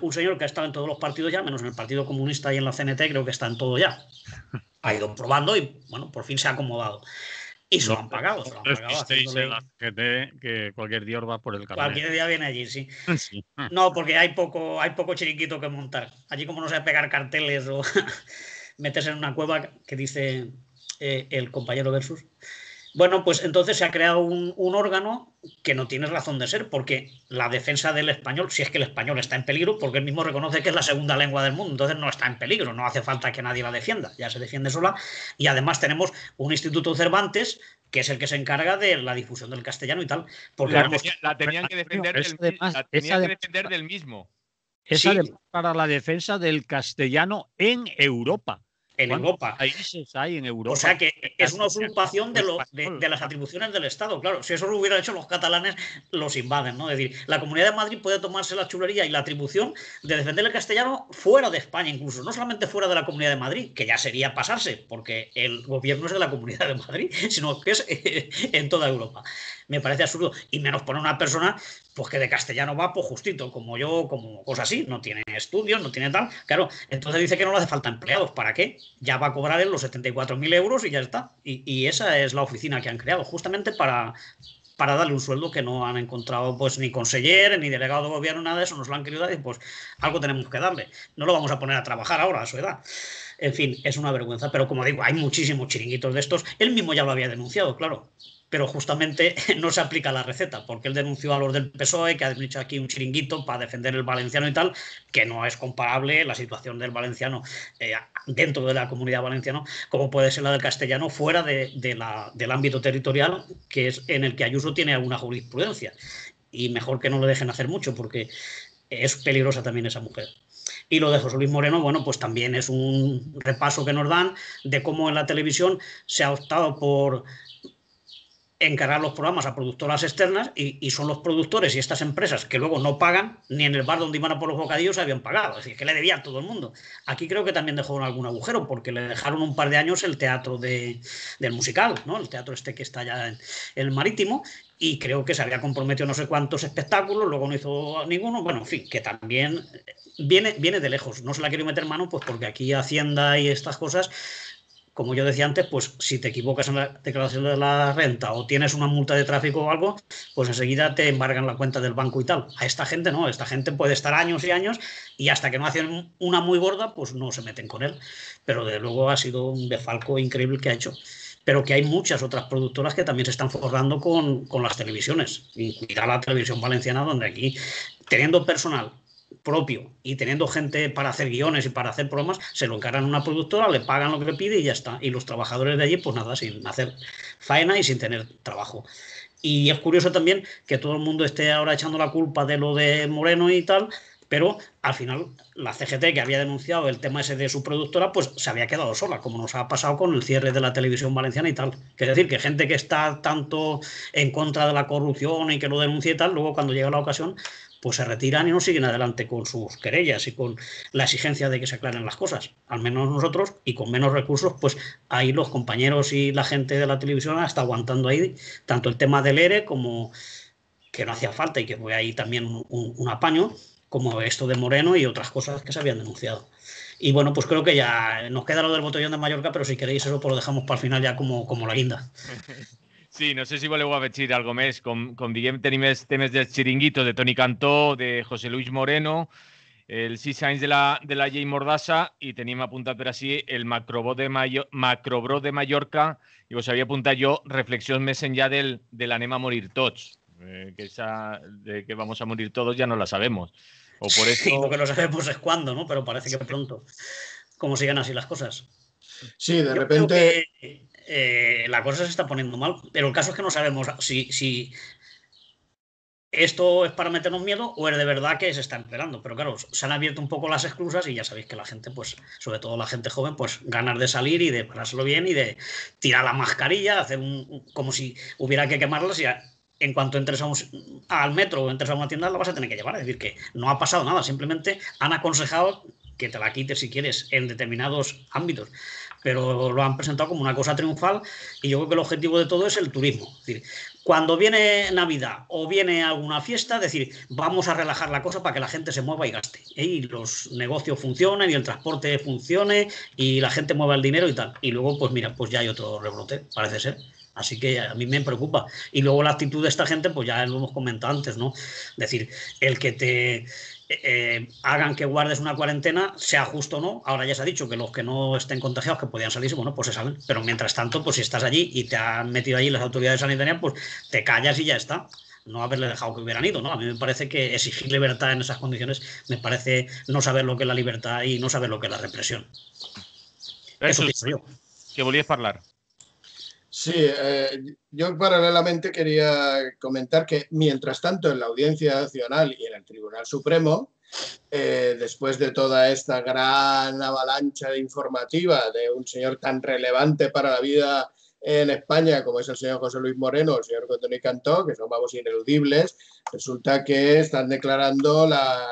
Speaker 3: Un señor que ha estado en todos los partidos ya, menos en el Partido Comunista y en la CNT, creo que está en todo ya. Ha ido probando y bueno, por fin se ha acomodado. Y se lo han pagado.
Speaker 2: En la CGT, que cualquier día os va por el carnet.
Speaker 3: Cualquier día viene allí, sí.
Speaker 2: Sí.
Speaker 3: No, porque hay poco chiringuito que montar. Allí como no se pegar carteles o meterse en una cueva que dice el compañero Versus, Bueno, pues entonces se ha creado un órgano que no tiene razón de ser, porque la defensa del español, si es que el español está en peligro, porque él mismo reconoce que es la segunda lengua del mundo, entonces no está en peligro, no hace falta que nadie la defienda, ya se defiende sola. Y además tenemos un Instituto Cervantes, que es el que se encarga de la difusión del castellano y tal. Porque
Speaker 1: la tenían que defender del mismo.
Speaker 2: Es además para la defensa del castellano en Europa.
Speaker 3: En Europa.
Speaker 2: Países hay en Europa.
Speaker 3: O sea que es una usurpación de las atribuciones del Estado. Claro, si eso lo hubieran hecho los catalanes, los invaden, ¿no? Es decir, la Comunidad de Madrid puede tomarse la chulería y la atribución de defender el castellano fuera de España, incluso, no solamente fuera de la Comunidad de Madrid, que ya sería pasarse, porque el gobierno es de la Comunidad de Madrid, sino que es en toda Europa. Me parece absurdo. Y menos poner una persona pues que de castellano va pues justito, como yo, como cosas así, no tiene estudios, no tiene tal. Claro, entonces dice que no le hace falta empleados. ¿Para qué? Ya va a cobrar él los 74.000 euros y ya está. Y esa es la oficina que han creado, justamente para darle un sueldo que no han encontrado pues ni conseller, ni delegado de gobierno, nada de eso, nos lo han querido dar y pues algo tenemos que darle. No lo vamos a poner a trabajar ahora a su edad. En fin, es una vergüenza, pero como digo, hay muchísimos chiringuitos de estos. Él mismo ya lo había denunciado, claro, pero justamente no se aplica la receta, porque él denunció a los del PSOE, que han hecho aquí un chiringuito para defender el valenciano y tal, que no es comparable la situación del valenciano dentro de la Comunidad Valenciana, como puede ser la del castellano fuera del ámbito territorial, que es en el que Ayuso tiene alguna jurisprudencia. Y mejor que no le dejen hacer mucho, porque es peligrosa también esa mujer. Y lo de José Luis Moreno, bueno, pues también es un repaso que nos dan de cómo en la televisión se ha optado por encargar los programas a productoras externas y son los productores y estas empresas que luego no pagan, ni en el bar donde iban a por los bocadillos habían pagado, es decir, que le debía a todo el mundo. Aquí creo que también dejó algún agujero, porque le dejaron un par de años el teatro del musical, ¿no? El teatro este que está allá en el Marítimo, y creo que se había comprometido no sé cuántos espectáculos, luego no hizo ninguno, bueno, en fin, que también viene de lejos, no se la quiero meter mano, pues porque aquí Hacienda y estas cosas, como yo decía antes, pues si te equivocas en la declaración de la renta o tienes una multa de tráfico o algo, pues enseguida te embargan la cuenta del banco y tal. A esta gente no, esta gente puede estar años y años y hasta que no hacen una muy gorda, pues no se meten con él. Pero de luego ha sido un defalco increíble que ha hecho. Pero que hay muchas otras productoras que también se están forrando con las televisiones. Y cuidar la televisión valenciana, donde aquí, teniendo personal propio y teniendo gente para hacer guiones y para hacer programas, se lo encargan a una productora, le pagan lo que le pide y ya está. Y los trabajadores de allí, pues nada, sin hacer faena y sin tener trabajo. Y es curioso también que todo el mundo esté ahora echando la culpa de lo de Moreno y tal, pero al final la CGT, que había denunciado el tema ese de su productora, pues se había quedado sola, como nos ha pasado con el cierre de la televisión valenciana y tal. Es decir, que gente que está tanto en contra de la corrupción y que lo denuncia y tal, luego cuando llega la ocasión, pues se retiran y no siguen adelante con sus querellas y con la exigencia de que se aclaren las cosas. Al menos nosotros, y con menos recursos, pues ahí los compañeros y la gente de la televisión está aguantando ahí tanto el tema del ERE, como que no hacía falta y que fue ahí también un apaño, como esto de Moreno y otras cosas que se habían denunciado. Y bueno, pues creo que ya nos queda lo del botellón de Mallorca, pero si queréis eso, pues lo dejamos para el final ya como la guinda.
Speaker 1: Sí, no sé si voleu afegir algo més. Com diguem, tenim els temes dels xiringuitos de Toni Cantó, de José Luis Moreno, els 6 anys de la llei Mordassa, i tenim apuntat per així el Macrobro de Mallorca, i us havia apuntat jo reflexions més enllà del anem a morir tots. Que esa de que vamos a morir todos ya no la sabemos. O por eso...
Speaker 3: Sí, lo que no sabemos es cuándo, ¿no? Pero parece que pronto. Como sigan así las cosas.
Speaker 4: Sí, de repente...
Speaker 3: la cosa se está poniendo mal, pero el caso es que no sabemos si esto es para meternos miedo o es de verdad que se está esperando. Pero claro, se han abierto un poco las esclusas y ya sabéis que la gente, pues, sobre todo la gente joven, pues ganas de salir y de parárselo bien y de tirar la mascarilla, hacer como si hubiera que quemarlas y en cuanto entres al metro o entres a una tienda la vas a tener que llevar. Es decir, que no ha pasado nada, simplemente han aconsejado que te la quites si quieres en determinados ámbitos, pero lo han presentado como una cosa triunfal y yo creo que el objetivo de todo es el turismo. Es decir, cuando viene Navidad o viene alguna fiesta, es decir, vamos a relajar la cosa para que la gente se mueva y gaste, y los negocios funcionen y el transporte funcione y la gente mueva el dinero y tal. Y luego, pues mira, pues ya hay otro rebrote, parece ser. Así que a mí me preocupa. Y luego la actitud de esta gente, pues ya lo hemos comentado antes, ¿no? Es decir, el que hagan que guardes una cuarentena, sea justo o no. Ahora ya se ha dicho que los que no estén contagiados, que podían salirse, bueno, pues se salen. Pero mientras tanto, pues si estás allí y te han metido allí las autoridades sanitarias, pues te callas y ya está. No haberle dejado que hubieran ido, ¿no? A mí me parece que exigir libertad en esas condiciones me parece no saber lo que es la libertad y no saber lo que es la represión. Eso pienso yo.
Speaker 1: ¿Qué volvías a hablar?
Speaker 4: Sí, yo paralelamente quería comentar que mientras tanto en la Audiencia Nacional y en el Tribunal Supremo, después de toda esta gran avalancha informativa de un señor tan relevante para la vida en España como es el señor José Luis Moreno, el señor Cotonou y Cantó, que son, vamos, ineludibles, resulta que están declarando la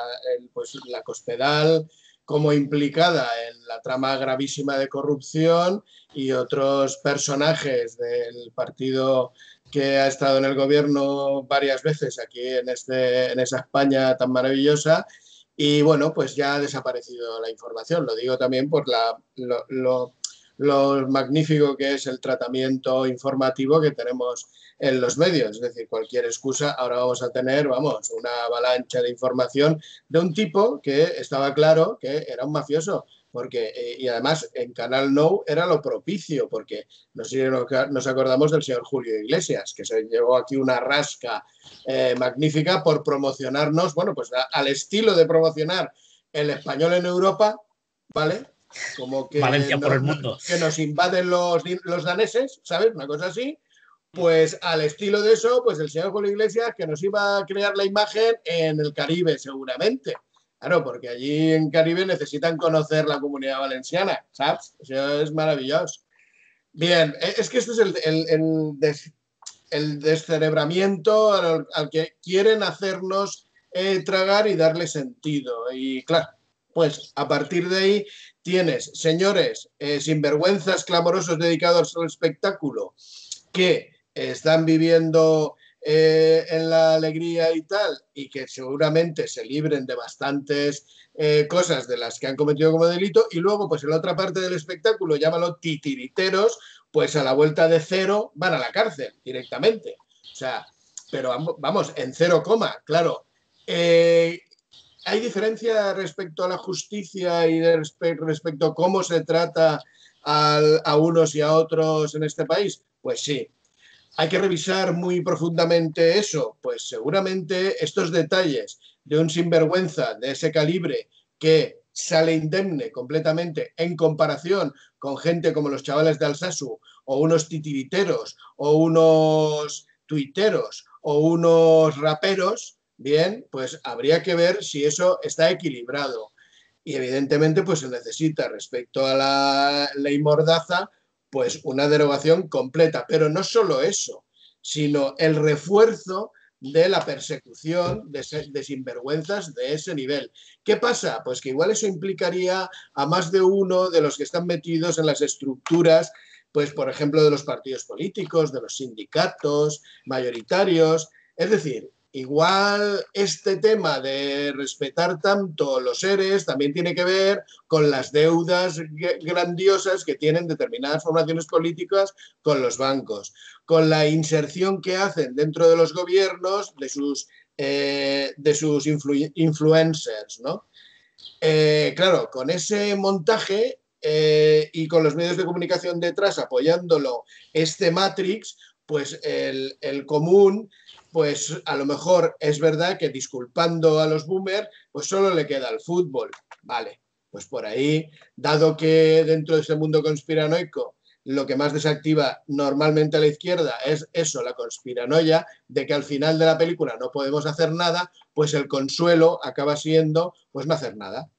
Speaker 4: Cospedal como implicada en la trama gravísima de corrupción y otros personajes del partido que ha estado en el gobierno varias veces aquí en esa España tan maravillosa. Y bueno, pues ya ha desaparecido la información. Lo digo también por lo magnífico que es el tratamiento informativo que tenemos en los medios. Es decir, cualquier excusa, ahora vamos a tener, vamos, una avalancha de información de un tipo que estaba claro que era un mafioso. Porque, y además en Canal Nou era lo propicio, porque no sé si nos acordamos del señor Julio Iglesias, que se llevó aquí una rasca magnífica por promocionarnos, bueno, pues al estilo de promocionar el español en Europa, ¿vale? Como que,
Speaker 3: Valencia por el mundo.
Speaker 4: Que nos invaden los daneses, ¿sabes? Una cosa así. Pues al estilo de eso, pues el señor Julio Iglesias que nos iba a crear la imagen en el Caribe seguramente. Claro, porque allí en Caribe necesitan conocer la Comunidad Valenciana, ¿sabes? Eso es maravilloso. Bien, es que este es el descerebramiento al que quieren hacernos tragar y darle sentido. Y claro, pues a partir de ahí tienes señores sinvergüenzas clamorosos dedicados al espectáculo que están viviendo en la alegría y tal, y que seguramente se libren de bastantes cosas de las que han cometido como delito, y luego pues en la otra parte del espectáculo, llámalo titiriteros, pues a la vuelta de cero van a la cárcel directamente. O sea, pero vamos, en 0, claro. ¿Hay diferencia respecto a la justicia y respecto a cómo se trata a unos y a otros en este país? Pues sí. ¿Hay que revisar muy profundamente eso? Pues seguramente estos detalles de un sinvergüenza de ese calibre que sale indemne completamente en comparación con gente como los chavales de Alsasu o unos titiriteros o unos tuiteros o unos raperos, bien, pues habría que ver si eso está equilibrado. Y evidentemente pues se necesita respecto a la ley Mordaza pues una derogación completa, pero no solo eso, sino el refuerzo de la persecución de sinvergüenzas de ese nivel. ¿Qué pasa? Pues que igual eso implicaría a más de uno de los que están metidos en las estructuras, pues por ejemplo de los partidos políticos, de los sindicatos mayoritarios. Es decir, igual este tema de respetar tanto los seres también tiene que ver con las deudas grandiosas que tienen determinadas formaciones políticas con los bancos, con la inserción que hacen dentro de los gobiernos de sus influencers, ¿no? Claro, con ese montaje y con los medios de comunicación detrás apoyándolo, este Matrix, pues el común, pues a lo mejor es verdad que disculpando a los boomers, pues solo le queda el fútbol. Vale, pues por ahí, dado que dentro de este mundo conspiranoico lo que más desactiva normalmente a la izquierda es eso, la conspiranoia de que al final de la película no podemos hacer nada, pues el consuelo acaba siendo pues no hacer nada.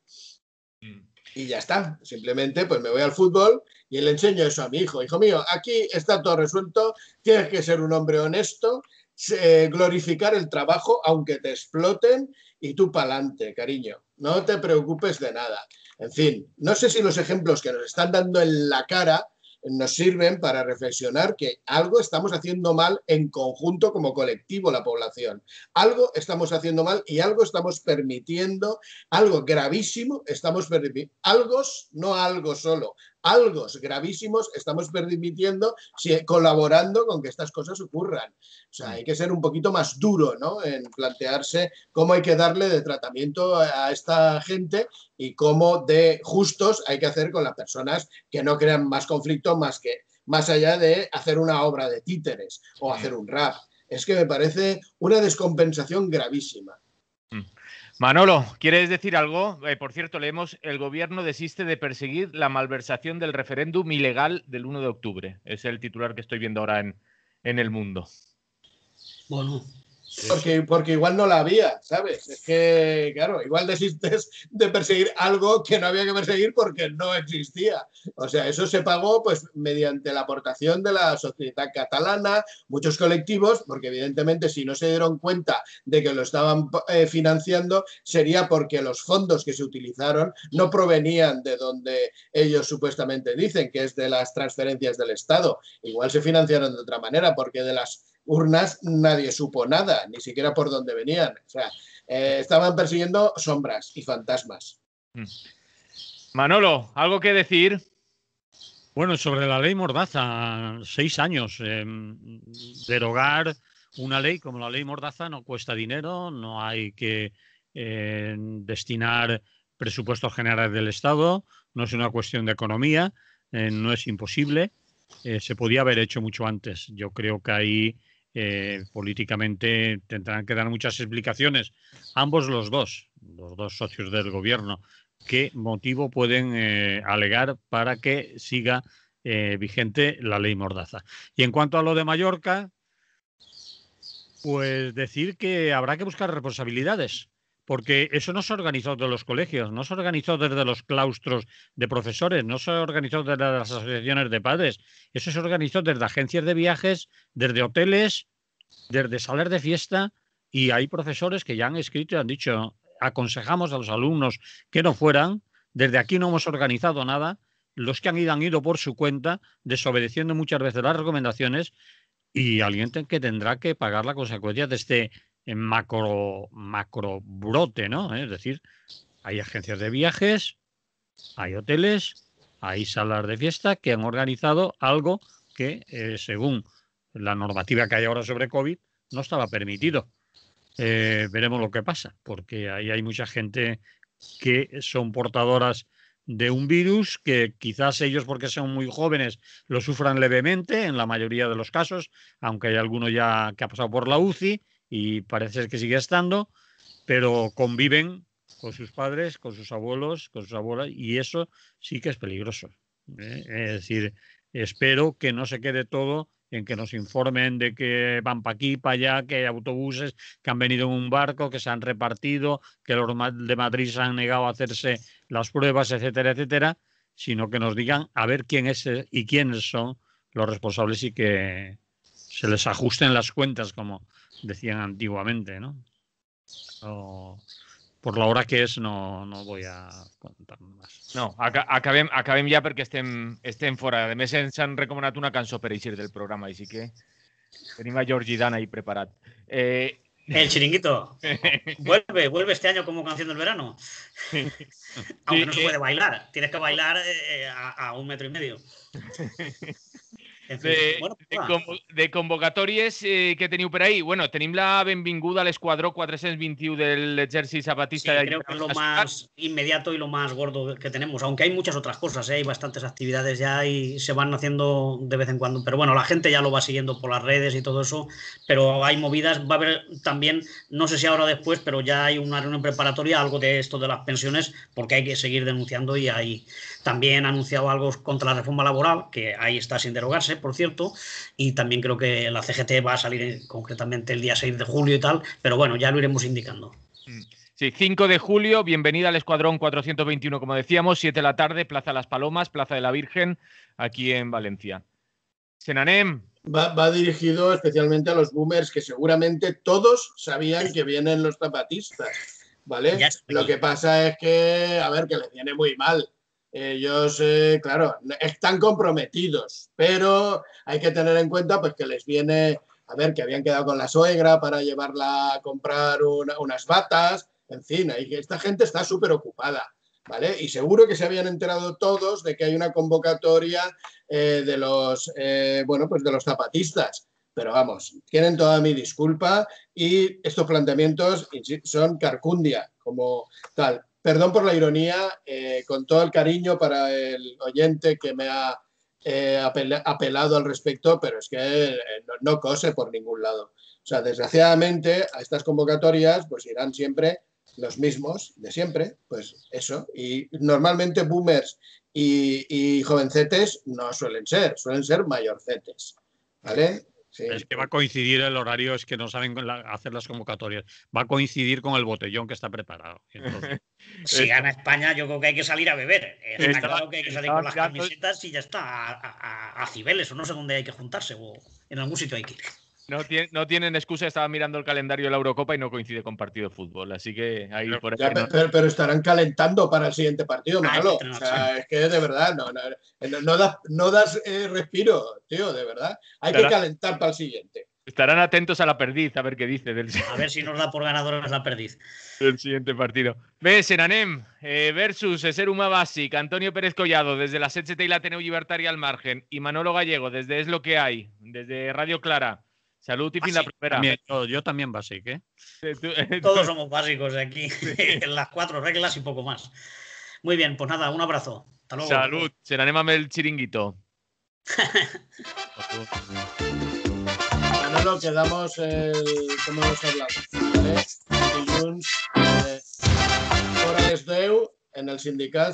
Speaker 4: Y ya está, simplemente pues me voy al fútbol y le enseño eso a mi hijo. Hijo mío, aquí está todo resuelto, tienes que ser un hombre honesto, glorificar el trabajo aunque te exploten y tú pa'lante, cariño, no te preocupes de nada. En fin, no sé si los ejemplos que nos están dando en la cara nos sirven para reflexionar que algo estamos haciendo mal en conjunto como colectivo la población. Algo estamos haciendo mal y algo estamos permitiendo, algo gravísimo estamos permitiendo. Algo, no algo solo, algo gravísimos estamos permitiendo colaborando con que estas cosas ocurran. O sea, hay que ser un poquito más duro, ¿no?, en plantearse cómo hay que darle de tratamiento a esta gente y cómo de justos hay que hacer con las personas que no crean más conflicto más allá de hacer una obra de títeres o hacer un rap. Es que me parece una descompensación gravísima.
Speaker 1: Manolo, ¿quieres decir algo? Por cierto, leemos: el gobierno desiste de perseguir la malversación del referéndum ilegal del 1 de octubre. Es el titular que estoy viendo ahora en El Mundo.
Speaker 3: Bueno.
Speaker 4: Porque igual no la había, ¿sabes? Es que, claro, igual desistes de perseguir algo que no había que perseguir porque no existía. O sea, eso se pagó pues mediante la aportación de la sociedad catalana, muchos colectivos, porque evidentemente si no se dieron cuenta de que lo estaban financiando, sería porque los fondos que se utilizaron no provenían de donde ellos supuestamente dicen, que es de las transferencias del Estado. Igual se financiaron de otra manera, porque de las urnas nadie supo nada, ni siquiera por dónde venían. O sea, estaban persiguiendo sombras y fantasmas.
Speaker 1: Manolo, ¿algo que decir?
Speaker 2: Bueno, sobre la ley Mordaza, 6 años. Derogar una ley como la ley Mordaza no cuesta dinero, no hay que destinar presupuestos generales del Estado, no es una cuestión de economía, no es imposible. Se podía haber hecho mucho antes. Yo creo que ahí políticamente tendrán que dar muchas explicaciones, ambos los dos socios del gobierno, qué motivo pueden alegar para que siga vigente la ley Mordaza. Y en cuanto a lo de Mallorca, pues decir que habrá que buscar responsabilidades, porque eso no se organizó desde los colegios, no se organizó desde los claustros de profesores, no se organizó desde las asociaciones de padres, eso se organizó desde agencias de viajes, desde hoteles, desde salas de fiesta, y hay profesores que ya han escrito y han dicho: aconsejamos a los alumnos que no fueran, desde aquí no hemos organizado nada, los que han ido por su cuenta, desobedeciendo muchas veces las recomendaciones, y alguien que tendrá que pagar la consecuencia de este macro brote, ¿no? Es decir, hay agencias de viajes, hay hoteles, hay salas de fiesta que han organizado algo que, según la normativa que hay ahora sobre COVID, no estaba permitido. Veremos lo que pasa, porque ahí hay mucha gente que son portadoras de un virus que quizás ellos, porque son muy jóvenes, lo sufran levemente en la mayoría de los casos, aunque hay alguno ya que ha pasado por la UCI y parece que sigue estando, pero conviven con sus padres, con sus abuelos, con sus abuelas, y eso sí que es peligroso. Es decir, espero que no se quede todo en que nos informen de que van para aquí, para allá, que hay autobuses que han venido en un barco, que se han repartido, que los de Madrid se han negado a hacerse las pruebas, etcétera, etcétera, sino que nos digan a ver quién es y quiénes son los responsables y que se les ajusten las cuentas, como decían antiguamente, ¿no? Por la hora que és no voy a contar más.
Speaker 1: No, acabem ja perquè estem fora. A més, ens han recomanat una cançó per eixir del programa, així que tenim a Georgie Dan ahí preparat.
Speaker 3: El Chiringuito. Vuelve este año como canción del verano. Aunque no se puede bailar. Tienes que bailar a 1,5 metros. En fin,
Speaker 1: de convocatòries que teniu per ahí. Bueno, tenim la benvinguda a l'esquadró 421 del Ejército Zapatista.
Speaker 3: Sí, creo que es lo más inmediato y lo más gordo que tenemos, aunque hay muchas otras cosas, hay bastantes actividades ya y se van haciendo de vez en cuando, pero bueno, la gente ya lo va siguiendo por las redes y todo eso, pero hay movidas, va a haber también, no sé si ahora o después, pero ya hay una reunión preparatoria, algo de esto de las pensiones, porque hay que seguir denunciando, y hay también anunciado algo contra la reforma laboral, que ahí está sin derogarse, por cierto, y también creo que la CGT va a salir concretamente el día 6 de julio y tal, pero bueno, ya lo iremos indicando.
Speaker 1: Sí, 5 de julio, bienvenida al Escuadrón 421, como decíamos, 7 de la tarde, Plaza Las Palomas, Plaza de la Virgen, aquí en Valencia. Senanem.
Speaker 4: Va dirigido especialmente a los boomers, que seguramente todos sabían que vienen los zapatistas, ¿vale? Lo que pasa es que, a ver, que les viene muy mal. Ellos, claro, están comprometidos, pero hay que tener en cuenta pues que les viene, a ver, que habían quedado con la suegra para llevarla a comprar unas batas, en fin, esta gente está súper ocupada. ¿vale? Y seguro que se habían enterado todos de que hay una convocatoria de los zapatistas. Pero vamos, tienen toda mi disculpa y estos planteamientos son carcundia, como tal. Perdón por la ironía, con todo el cariño para el oyente que me ha apelado al respecto, pero es que no cose por ningún lado. O sea, desgraciadamente a estas convocatorias pues irán siempre los mismos de siempre, pues eso. Y normalmente boomers y jovencetes no suelen ser mayorcetes, ¿vale? Sí.
Speaker 2: Es que va a coincidir el horario, es que no saben hacer las convocatorias. Va a coincidir con el botellón que está preparado. Entonces,
Speaker 3: si gana España, yo creo que hay que salir a beber. Está claro que hay que salir con las camisetas y ya está, a Cibeles, o no sé dónde hay que juntarse, o en algún sitio hay que ir.
Speaker 1: No tienen excusa, estaba mirando el calendario de la Eurocopa y no coincide con partido de fútbol, así que ahí por
Speaker 4: ya, pero estarán calentando para el siguiente partido, Manolo. O sea, es que de verdad no das respiro, tío, de verdad. Hay que calentar para el siguiente.
Speaker 1: Estarán atentos a la perdiz, a ver qué dice.
Speaker 3: A ver si nos da por ganadores la perdiz.
Speaker 1: El siguiente partido. Bé, Senanem versus Ser Humà Bàsic, Antonio Pérez Collado desde la SETCT y la Ateneu Llibertària al margen, y Manolo Gallego desde Es lo que hay, desde Radio Clara. Salud y fin la primera.
Speaker 2: Yo también básico, ¿eh?
Speaker 3: Todos somos básicos aquí, en las 4 reglas y poco más. Muy bien, pues nada, un abrazo. Hasta luego.
Speaker 1: Salud, Senanem amb el chiringuito.
Speaker 4: Manolo, quedamos com hemos hablado, ¿vale? Dilluns, hora les 10, en el sindicat